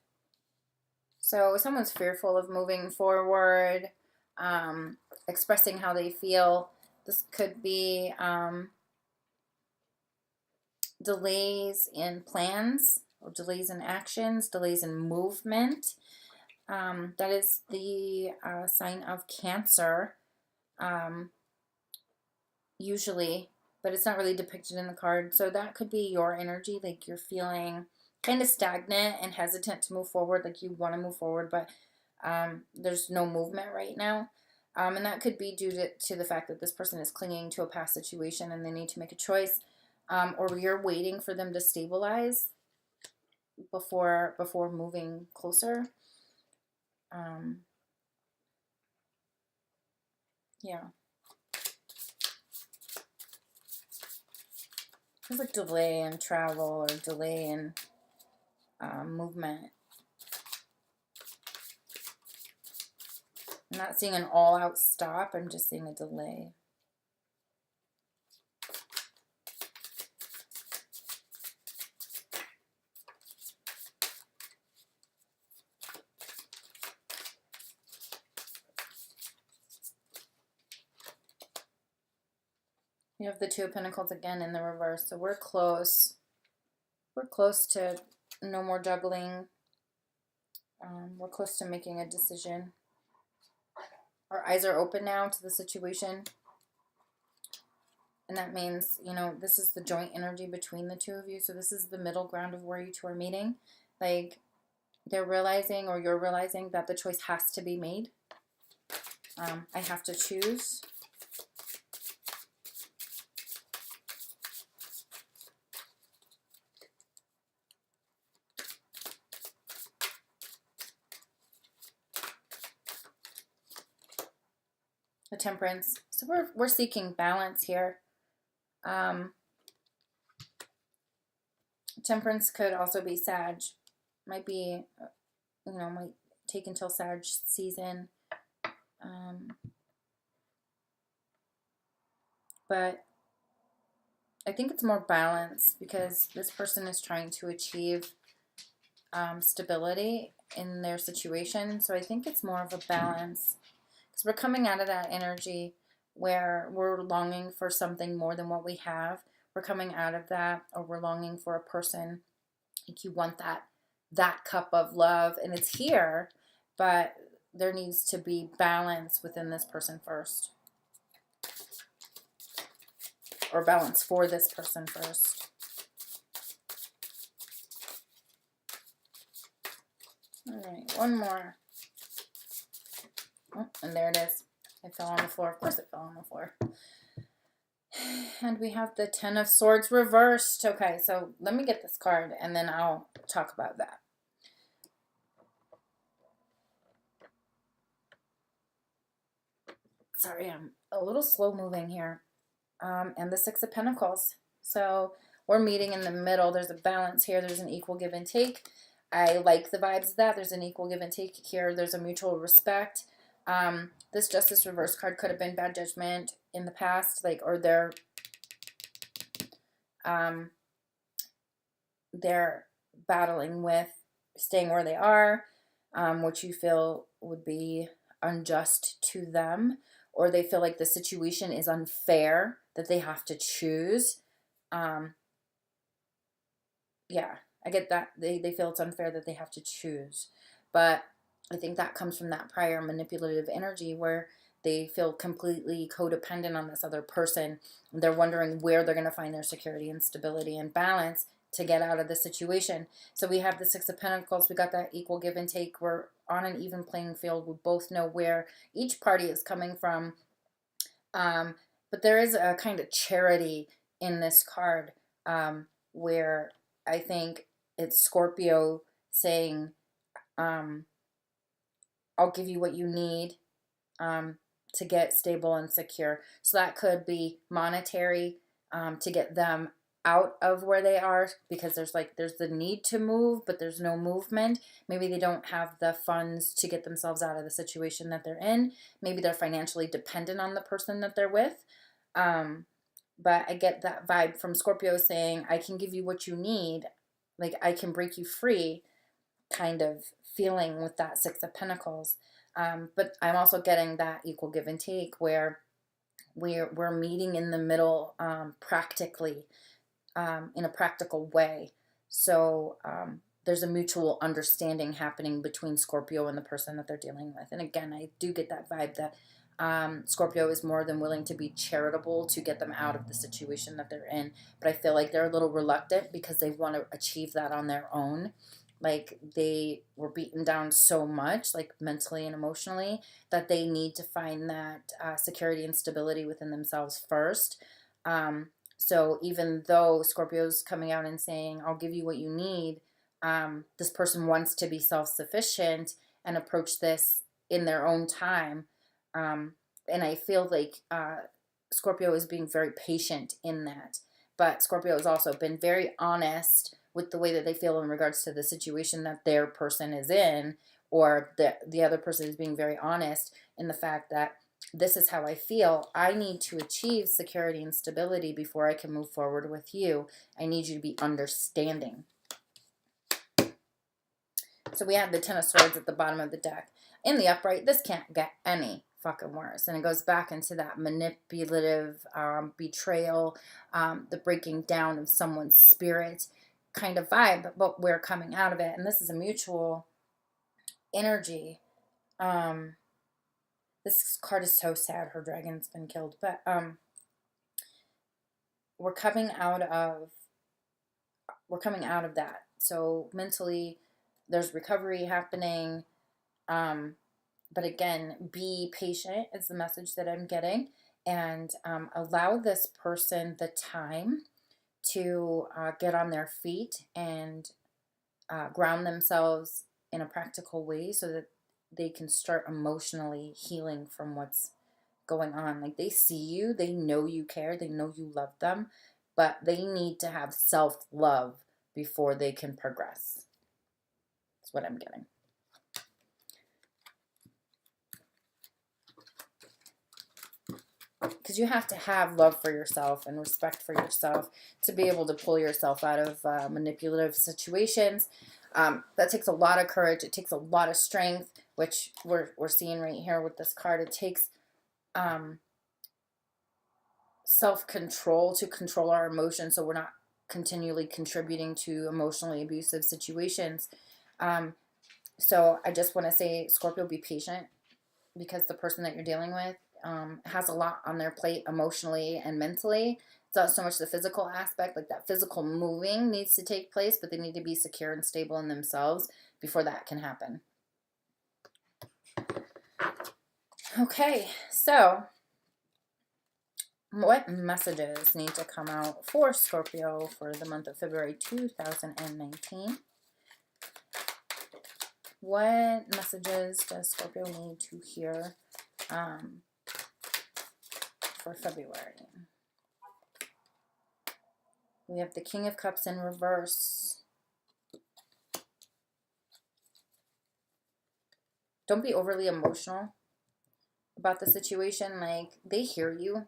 So someone's fearful of moving forward, expressing how they feel. This could be delays in plans, or delays in actions, delays in movement. That is the sign of Cancer, usually, but it's not really depicted in the card. So that could be your energy, like you're feeling kind of stagnant and hesitant to move forward, like you want to move forward, but there's no movement right now. And that could be due to the fact that this person is clinging to a past situation and they need to make a choice, or you're waiting for them to stabilize before moving closer. Yeah. There's like delay in travel or delay in movement. I'm not seeing an all-out stop. I'm just seeing a delay. You have the Two of Pentacles again in the reverse. So we're close. We're close to no more juggling. We're close to making a decision. Our eyes are open now to the situation. And that means, you know, this is the joint energy between the two of you. So this is the middle ground of where you two are meeting. Like, they're realizing, or you're realizing, that the choice has to be made. I have to choose. The Temperance. So we're seeking balance here. Temperance could also be Sag. Might be, you know, might take until Sag season. But I think it's more balance because this person is trying to achieve stability in their situation. So I think it's more of a balance because we're coming out of that energy where we're longing for something more than what we have. We're coming out of that, or we're longing for a person. Like, you want that cup of love, and it's here, but there needs to be balance within this person first, or balance for this person first. All right, one more. Oh, and there it is. It fell on the floor. Of course it fell on the floor. And we have the Ten of Swords reversed. Okay, so let me get this card, and then I'll talk about that. Sorry, I'm a little slow moving here. And the Six of Pentacles. So we're meeting in the middle. There's a balance here. There's an equal give and take. I like the vibes of that. There's an equal give and take here. There's a mutual respect. This Justice reverse card could have been bad judgment in the past, like, or they're battling with staying where they are, which you feel would be unjust to them, or they feel like the situation is unfair that they have to choose. Yeah, I get that. They feel it's unfair that they have to choose. But I think that comes from that prior manipulative energy where they feel completely codependent on this other person. They're wondering where they're going to find their security and stability and balance to get out of the situation. So we have the Six of Pentacles. We got that equal give and take. We're on an even playing field. We both know where each party is coming from. But there is a kind of charity in this card, where I think it's Scorpio saying, I'll give you what you need to get stable and secure. So that could be monetary, to get them out of where they are, because there's the need to move, but there's no movement. Maybe they don't have the funds to get themselves out of the situation that they're in. Maybe they're financially dependent on the person that they're with. But I get that vibe from Scorpio saying, I can give you what you need. Like, I can break you free, kind of feeling with that Six of Pentacles. But I'm also getting that equal give and take where we're meeting in the middle, practically, in a practical way. So there's a mutual understanding happening between Scorpio and the person that they're dealing with. And again, I do get that vibe that Scorpio is more than willing to be charitable to get them out of the situation that they're in. But I feel like they're a little reluctant because they want to achieve that on their own. Like, they were beaten down so much, like mentally and emotionally, that they need to find that security and stability within themselves first. So even though Scorpio's coming out and saying, I'll give you what you need, this person wants to be self-sufficient and approach this in their own time. And I feel like Scorpio is being very patient in that. But Scorpio has also been very honest with the way that they feel in regards to the situation that their person is in, or the other person is being very honest in the fact that this is how I feel. I need to achieve security and stability before I can move forward with you. I need you to be understanding. So we have the Ten of Swords at the bottom of the deck. In the upright, this can't get any fucking worse. And it goes back into that manipulative, betrayal, the breaking down of someone's spirit kind of vibe, but we're coming out of it. And this is a mutual energy. This card is so sad. Her dragon's been killed. But we're coming out of that. So mentally, there's recovery happening. But again, be patient is the message that I'm getting. And allow this person the time to get on their feet and ground themselves in a practical way so that they can start emotionally healing from what's going on. Like, they see you, they know you care, they know you love them, but they need to have self-love before they can progress. That's what I'm getting. Because you have to have love for yourself and respect for yourself to be able to pull yourself out of manipulative situations. That takes a lot of courage. It takes a lot of strength, which we're seeing right here with this card. It takes self-control to control our emotions so we're not continually contributing to emotionally abusive situations. So I just want to say, Scorpio, be patient, because the person that you're dealing with has a lot on their plate emotionally and mentally. It's not so much the physical aspect, like that physical moving needs to take place, but they need to be secure and stable in themselves before that can happen. Okay, so what messages need to come out for Scorpio for the month of February 2019? What messages does Scorpio need to hear for February? We have the King of Cups in reverse. Don't be overly emotional about the situation. Like, they hear you.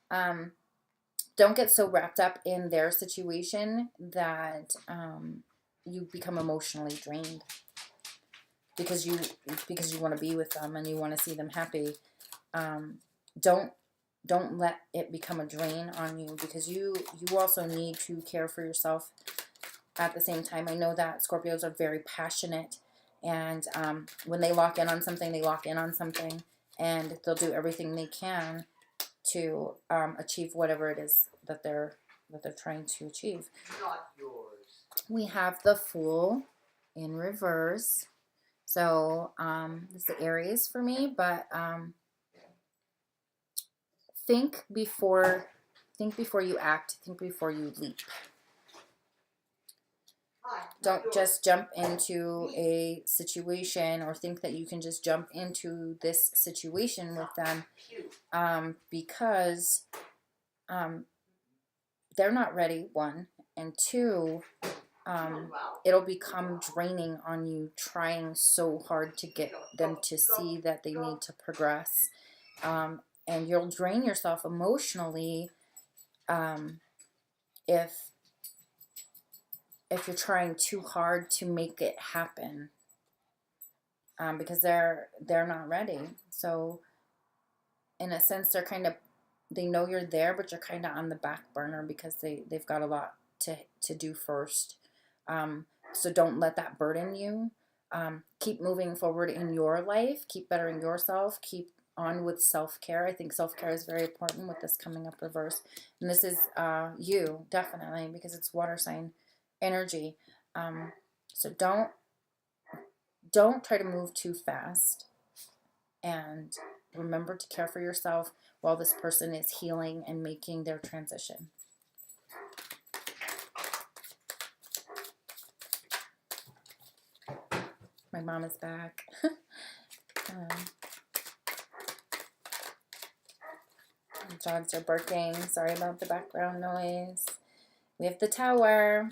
Don't get so wrapped up in their situation that you become emotionally drained. because you want to be with them and you want to see them happy. Don't let it become a drain on you, because you also need to care for yourself at the same time. I know that Scorpios are very passionate, and when they lock in on something, they lock in on something, and they'll do everything they can to achieve whatever it is that they're trying to achieve. Not yours. We have the Fool in reverse. So this is Aries for me, but think before you act. Think before you leap. Don't just jump into a situation or think that you can just jump into this situation with them, because they're not ready, one, and two, it'll become draining on you trying so hard to get them to see that they need to progress, and you'll drain yourself emotionally if you're trying too hard to make it happen, because they're not ready. So in a sense, they know you're there, but you're kind of on the back burner because they've got a lot to do first. So don't let that burden you. Keep moving forward in your life. Keep bettering yourself. Keep on with self-care. I think self-care is very important with this coming up reverse. And this is you, definitely, because it's water sign energy. So don't try to move too fast, and remember to care for yourself while this person is healing and making their transition. My mom is back. Dogs are barking. Sorry about the background noise. We have the Tower.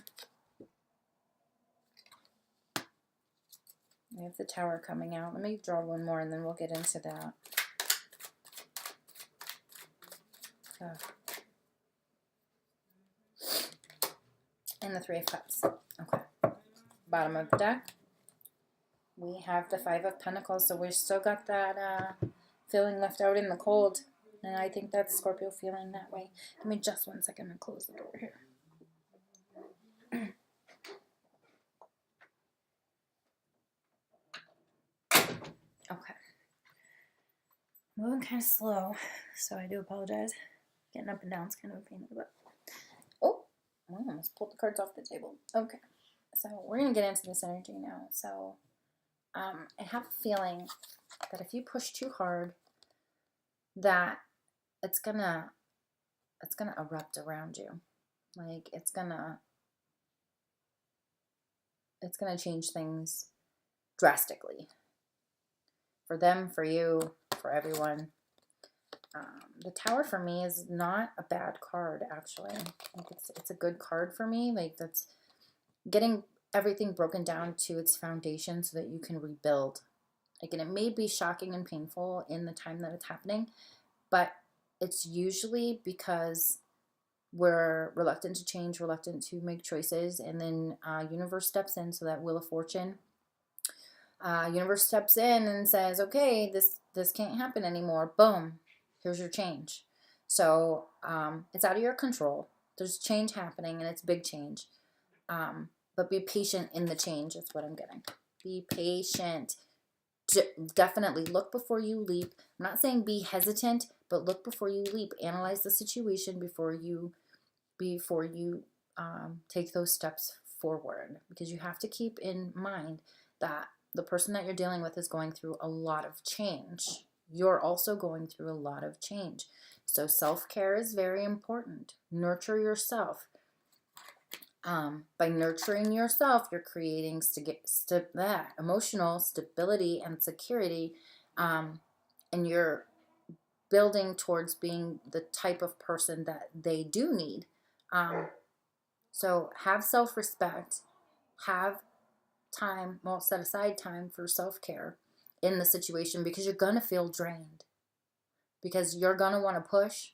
We have the Tower coming out. Let me draw one more and then we'll get into that. And the Three of Cups. Okay. Bottom of the deck. We have the Five of Pentacles. So we've still got that feeling left out in the cold. And I think that's Scorpio feeling that way. Give me just 1 second and close the door here. Okay. Moving kind of slow, so I do apologize. Getting up and down is kind of a pain in the butt. Oh, I almost pulled the cards off the table. Okay, so we're going to get into this energy now. So I have a feeling that if you push too hard, that it's gonna erupt around you. Like it's gonna change things drastically. For them, for you, for everyone. The Tower for me is not a bad card, actually. Like it's a good card for me. Like that's getting everything broken down to its foundation so that you can rebuild. Like, and it may be shocking and painful in the time that it's happening, but it's usually because we're reluctant to change, reluctant to make choices, and then universe steps in. So that Wheel of Fortune. Universe steps in and says, okay, this can't happen anymore. Boom, here's your change. So it's out of your control. There's change happening, and it's big change. But be patient in the change. That's what I'm getting. Be patient. Definitely look before you leap. I'm not saying be hesitant, but look before you leap. Analyze the situation before you take those steps forward, because you have to keep in mind that the person that you're dealing with is going through a lot of change. You're also going through a lot of change. So self-care is very important. Nurture yourself. By nurturing yourself, you're creating emotional stability and security, and you're building towards being the type of person that they do need. So have self-respect, have time, well, set aside time for self-care in the situation, because you're going to feel drained, because you're going to want to push,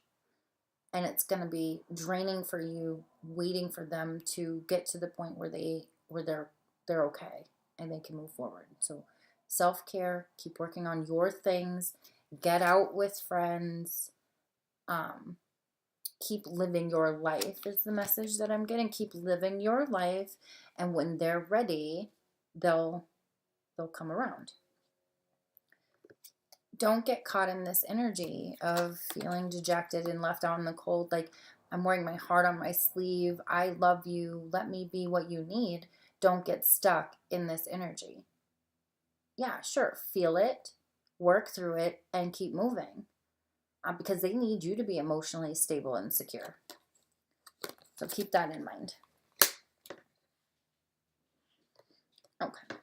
and it's going to be draining for you waiting for them to get to the point where they're okay and they can move forward. So Self-care, keep working on your things, get out with friends, um, keep living your life is the message that I'm getting. Keep living your life, and when they're ready, they'll come around. Don't get caught in this energy of feeling dejected and left out in the cold. Like, I'm wearing my heart on my sleeve. I love you. Let me be what you need. Don't get stuck in this energy. Yeah, sure. Feel it, work through it, and keep moving because they need you to be emotionally stable and secure. So keep that in mind. Okay.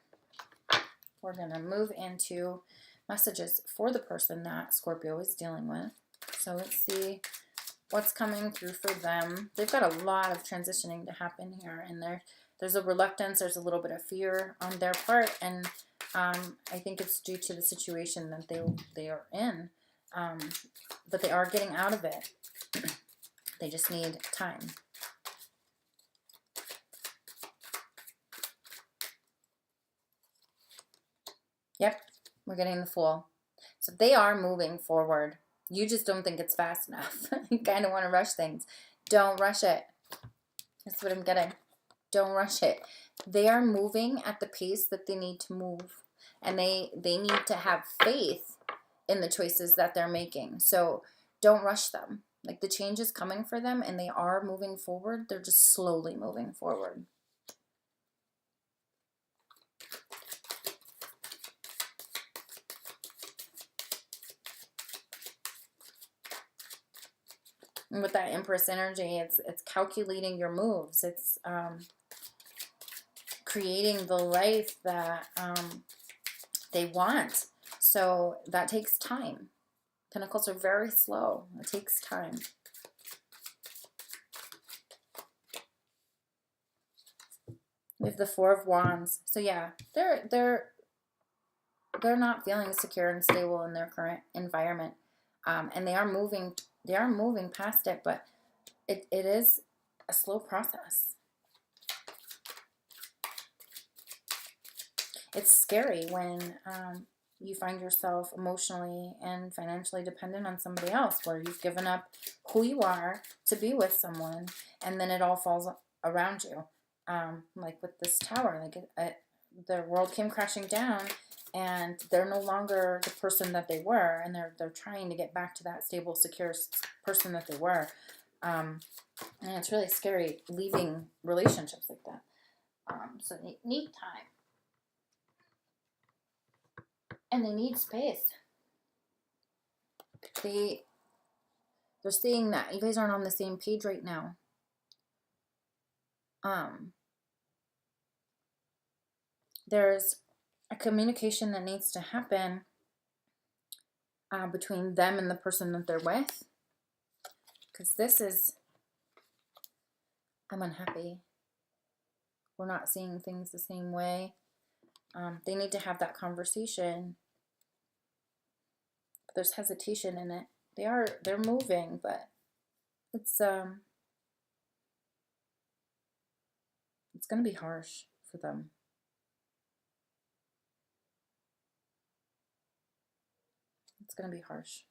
We're going to move into messages for the person that Scorpio is dealing with. So let's see what's coming through for them. They've got a lot of transitioning to happen here, and there's a reluctance, there's a little bit of fear on their part, and I think it's due to the situation that they are in, but they are getting out of it. They just need time. Yep, we're getting the Fool. So they are moving forward. You just don't think it's fast enough. You kind of want to rush things. Don't rush it. That's what I'm getting. Don't rush it. They are moving at the pace that they need to move. And they need to have faith in the choices that they're making. So don't rush them. Like, the change is coming for them and they are moving forward. They're just slowly moving forward. And with that Empress energy, it's calculating your moves. It's creating the life that they want. So that takes time. Pentacles are very slow. It takes time. We have the Four of Wands. So yeah, they're not feeling secure and stable in their current environment, and they are moving past it, but it is a slow process. It's scary when you find yourself emotionally and financially dependent on somebody else, where you've given up who you are to be with someone, and then it all falls around you. Like with this tower, like their world came crashing down, and they're no longer the person that they were, and they're trying to get back to that stable, secure person that they were. And it's really scary leaving relationships like that. So they need time. And they need space. They're seeing that you guys aren't on the same page right now. There's a communication that needs to happen between them and the person that they're with. Because this is, I'm unhappy. We're not seeing things the same way. They need to have that conversation. But there's hesitation in it. They're moving, but it's going to be harsh for them. It's going to be harsh.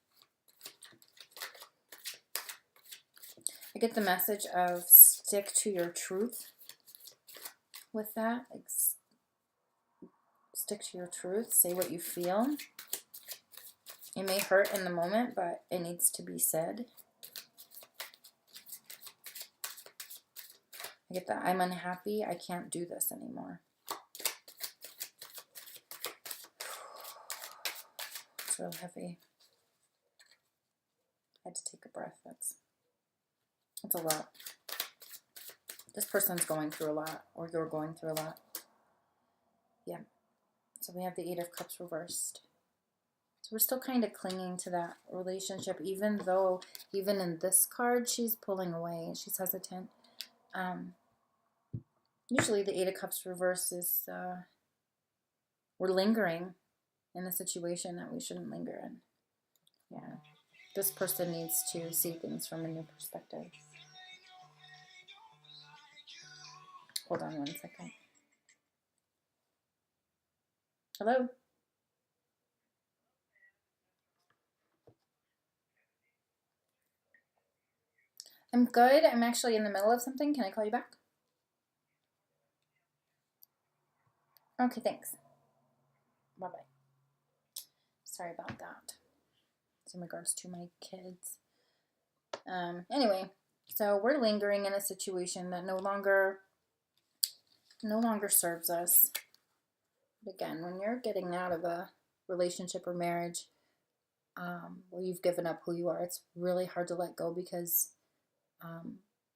I get the message of stick to your truth with that. Like, stick to your truth. Say what you feel. It may hurt in the moment, but it needs to be said. I get that. I'm unhappy. I can't do this anymore. It's real heavy. I had to take a breath. That's a lot. This person's going through a lot, or you're going through a lot. Yeah. So we have the Eight of Cups reversed. So we're still kind of clinging to that relationship, even though, even in this card, she's pulling away. She's hesitant. Usually the Eight of Cups reversed is we're lingering in a situation that we shouldn't linger in. Yeah. This person needs to see things from a new perspective. Hold on one second. Hello? I'm good. I'm actually in the middle of something. Can I call you back? Okay, thanks. Bye-bye. Sorry about that. It's in regards to my kids. Anyway, so we're lingering in a situation that no longer serves us. But again, when you're getting out of a relationship or marriage where you've given up who you are, it's really hard to let go because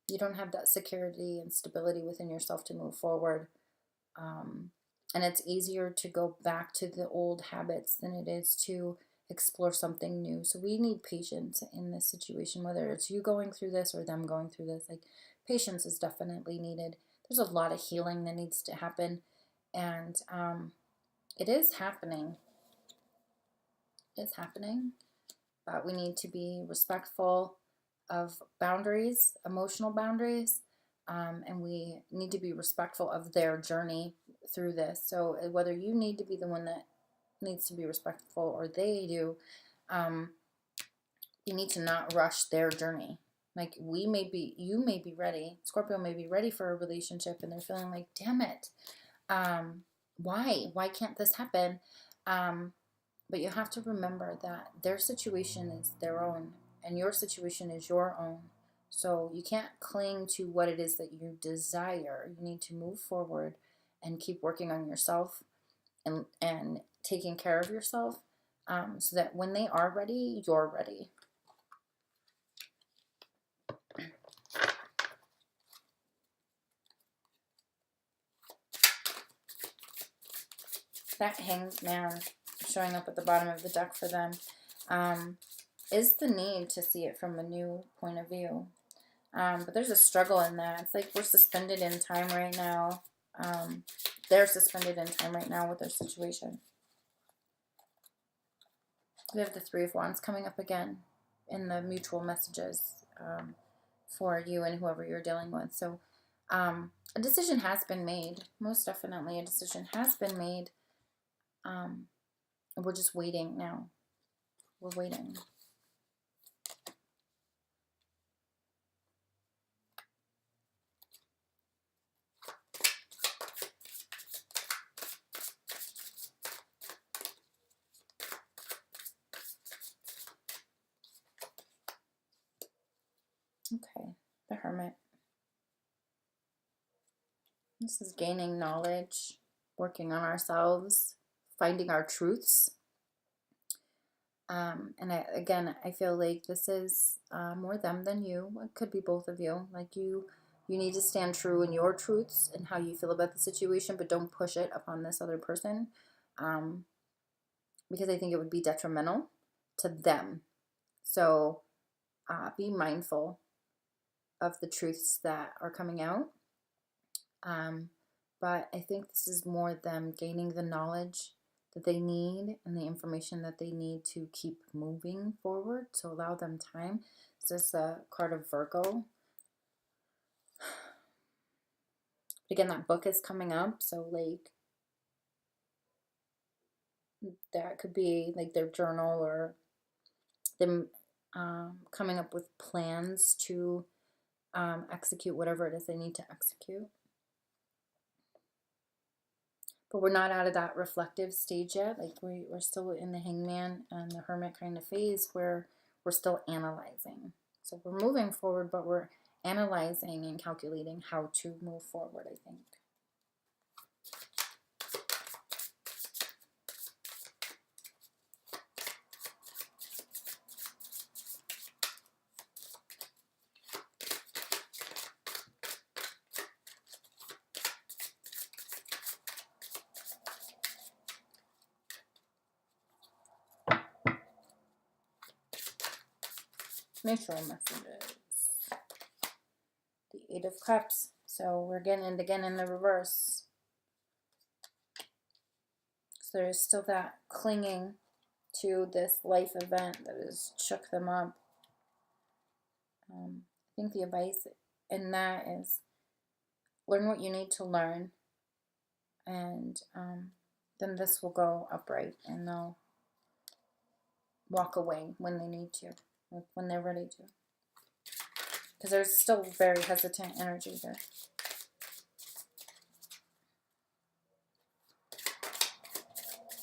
you don't have that security and stability within yourself to move forward. And it's easier to go back to the old habits than it is to explore something new. So we need patience in this situation, whether it's you going through this or them going through this. Like, patience is definitely needed. There's a lot of healing that needs to happen, and it is happening. It's happening, but we need to be respectful of boundaries, emotional boundaries, and we need to be respectful of their journey through this. So whether you need to be the one that needs to be respectful or they do, you need to not rush their journey. Like, you may be ready, Scorpio may be ready for a relationship, and they're feeling like, damn it, why can't this happen? But you have to remember that their situation is their own and your situation is your own. So you can't cling to what it is that you desire. You need to move forward and keep working on yourself and taking care of yourself, so that when they are ready, you're ready. That Hanged Man showing up at the bottom of the deck for them is the need to see it from a new point of view. But there's a struggle in that. It's like we're suspended in time right now. They're suspended in time right now with their situation. We have the Three of Wands coming up again in the mutual messages for you and whoever you're dealing with. So a decision has been made. Most definitely a decision has been made. We're just waiting now. We're waiting. Okay, the Hermit. This is gaining knowledge, working on ourselves, finding our truths. And I feel like this is more them than you. It could be both of you. Like, you need to stand true in your truths and how you feel about the situation, but don't push it upon this other person, because I think it would be detrimental to them. So be mindful of the truths that are coming out. But I think this is more them gaining the knowledge that they need and the information that they need to keep moving forward. So allow them time. This is a card of Virgo. But again, that book is coming up. So like, that could be like their journal or them coming up with plans to execute whatever it is they need to execute. But we're not out of that reflective stage yet. Like, we're still in the Hangman and the Hermit kind of phase where we're still analyzing. So we're moving forward, but we're analyzing and calculating how to move forward, I think. Mutual messages. The Eight of Cups. So we're getting it again in the reverse. So there's still that clinging to this life event that has shook them up. I think the advice in that is learn what you need to learn, and then this will go upright and they'll walk away when they need to, when they're ready to. because there's still very hesitant energy there.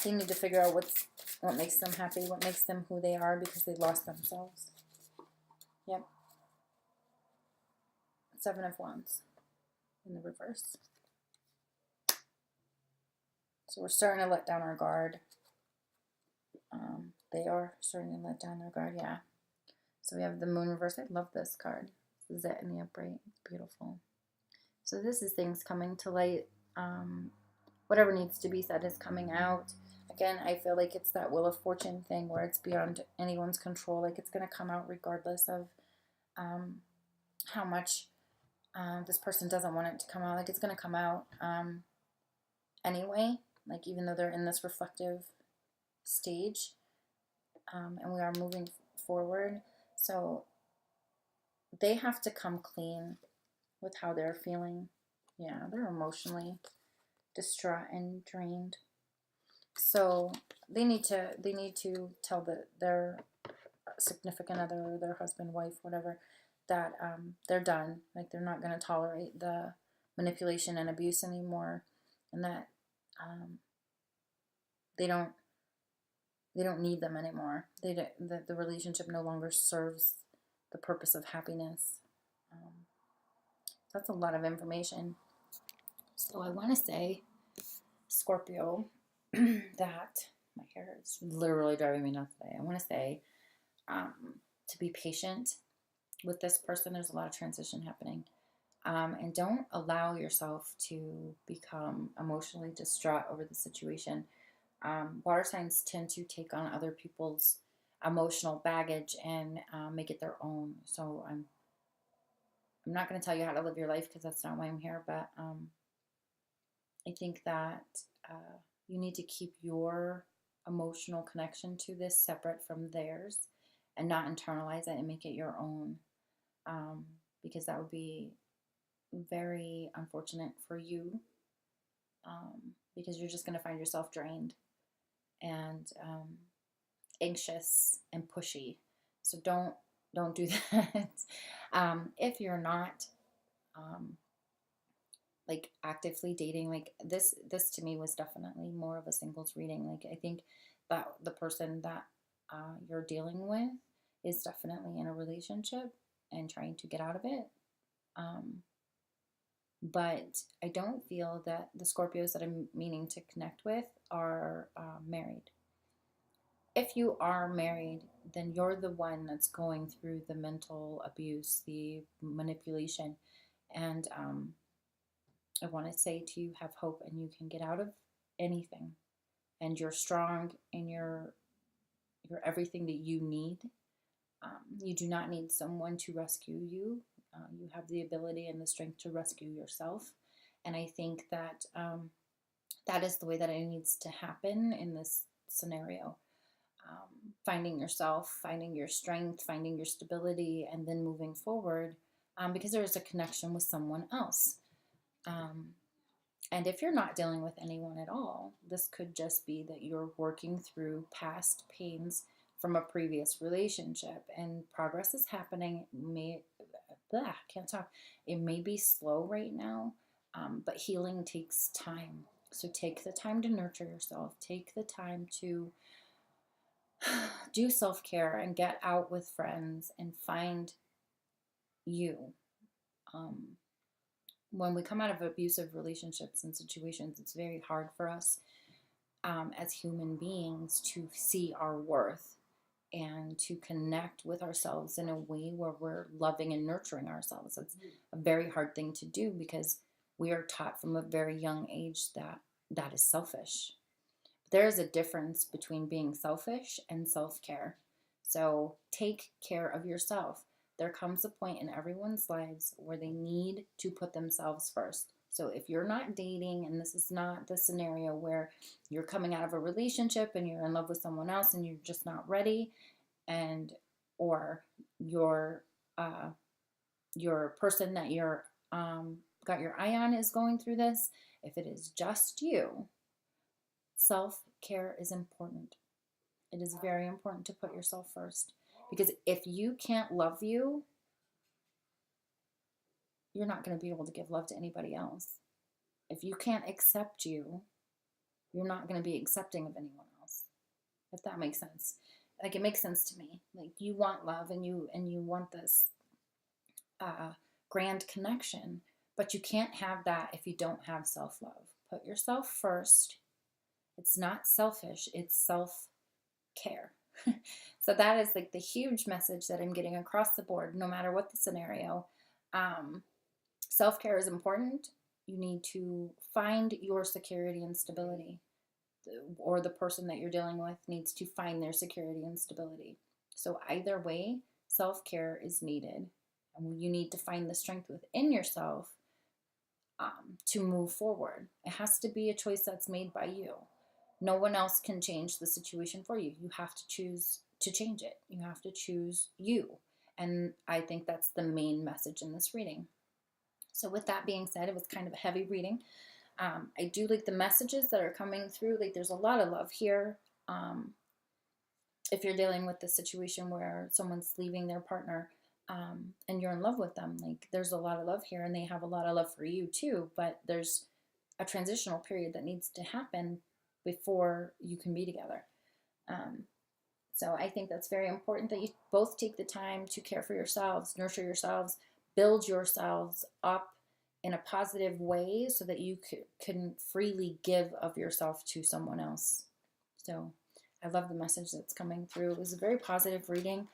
They need to figure out what makes them happy, what makes them who they are, because they lost themselves. Yep. 7 of Wands in the reverse. So we're starting to let down our guard. They are starting to let down their guard, yeah. So we have the Moon reverse. I love this card. Zet in the upright. Beautiful. So this is things coming to light. Whatever needs to be said is coming out. Again, I feel like it's that Wheel of Fortune thing where it's beyond anyone's control. Like it's going to come out regardless of how much this person doesn't want it to come out. Like it's going to come out anyway. Like even though they're in this reflective stage, and we are moving forward. So they have to come clean with how they're feeling. Yeah, they're emotionally distraught and drained. So they need to tell their significant other, their husband, wife, whatever, that they're done. Like they're not going to tolerate the manipulation and abuse anymore, and that they don't need them anymore. The relationship no longer serves the purpose of happiness. That's a lot of information. So I want to say, Scorpio, that my hair is literally driving me nuts today. I want to say to be patient with this person. There's a lot of transition happening. And don't allow yourself to become emotionally distraught over the situation. Water signs tend to take on other people's emotional baggage and make it their own. So I'm not going to tell you how to live your life because that's not why I'm here. But I think that you need to keep your emotional connection to this separate from theirs and not internalize it and make it your own, because that would be very unfortunate for you, because you're just going to find yourself drained and anxious and pushy. So don't do that. If you're not like actively dating, like this to me was definitely more of a singles reading. Like I think that the person that you're dealing with is definitely in a relationship and trying to get out of it. But I don't feel that the Scorpios that I'm meaning to connect with are married. If you are married, then you're the one that's going through the mental abuse, the manipulation, and I want to say to you, have hope, and you can get out of anything, and you're strong, and you're everything that you need. You do not need someone to rescue you. You have the ability and the strength to rescue yourself, and I think that that is the way that it needs to happen in this scenario. Finding yourself, finding your strength, finding your stability, and then moving forward, because there is a connection with someone else. And if you're not dealing with anyone at all, this could just be that you're working through past pains from a previous relationship, and progress is happening. Can't talk. It may be slow right now, but healing takes time. So take the time to nurture yourself. Take the time to do self-care and get out with friends and find you. When we come out of abusive relationships and situations, it's very hard for us as human beings to see our worth and to connect with ourselves in a way where we're loving and nurturing ourselves. It's a very hard thing to do because we are taught from a very young age that that is selfish. There is a difference between being selfish and self-care. So take care of yourself. There comes a point in everyone's lives where they need to put themselves first. So if you're not dating, and this is not the scenario where you're coming out of a relationship and you're in love with someone else and you're just not ready, and or your person that you're got your eye on is going through this, if it is just you, self-care is important. It is very important to put yourself first, because if you can't love you, you're not going to be able to give love to anybody else. If you can't accept you, you're not going to be accepting of anyone else. If that makes sense. Like, it makes sense to me. Like, you want love, and you want this grand connection, but you can't have that if you don't have self-love. Put yourself first. It's not selfish, it's self-care. So that is like the huge message that I'm getting across the board, no matter what the scenario. Self-care is important. You need to find your security and stability, or the person that you're dealing with needs to find their security and stability. So either way, self-care is needed. And you need to find the strength within yourself to move forward. It has to be a choice that's made by you. No one else can change the situation for you. You have to choose to change it. You have to choose you. And I think that's the main message in this reading. So with that being said, it was kind of a heavy reading. I do like the messages that are coming through. Like, there's a lot of love here. If you're dealing with the situation where someone's leaving their partner, and you're in love with them, like, there's a lot of love here, and they have a lot of love for you too, but there's a transitional period that needs to happen before you can be together. So I think that's very important that you both take the time to care for yourselves, nurture yourselves, build yourselves up in a positive way so that you can freely give of yourself to someone else. So I love the message that's coming through. It was a very positive reading.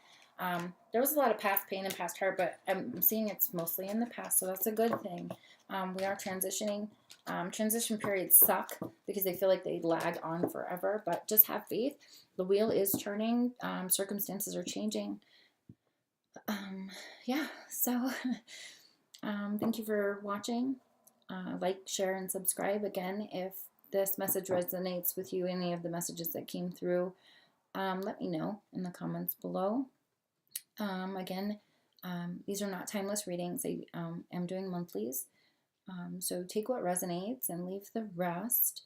There was a lot of past pain and past hurt, but I'm seeing it's mostly in the past, so that's a good thing. We are transitioning. Transition periods suck because they feel like they lag on forever, but just have faith. The wheel is turning. Circumstances are changing. Yeah, so thank you for watching. Like, share, and subscribe. Again, if this message resonates with you, any of the messages that came through, let me know in the comments below. Again, these are not timeless readings. I am doing monthlies. So take what resonates and leave the rest.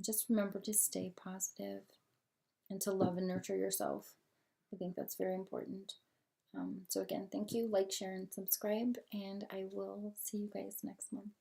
Just remember to stay positive and to love and nurture yourself. I think that's very important. So again, thank you. Like, share, and subscribe, and I will see you guys next month.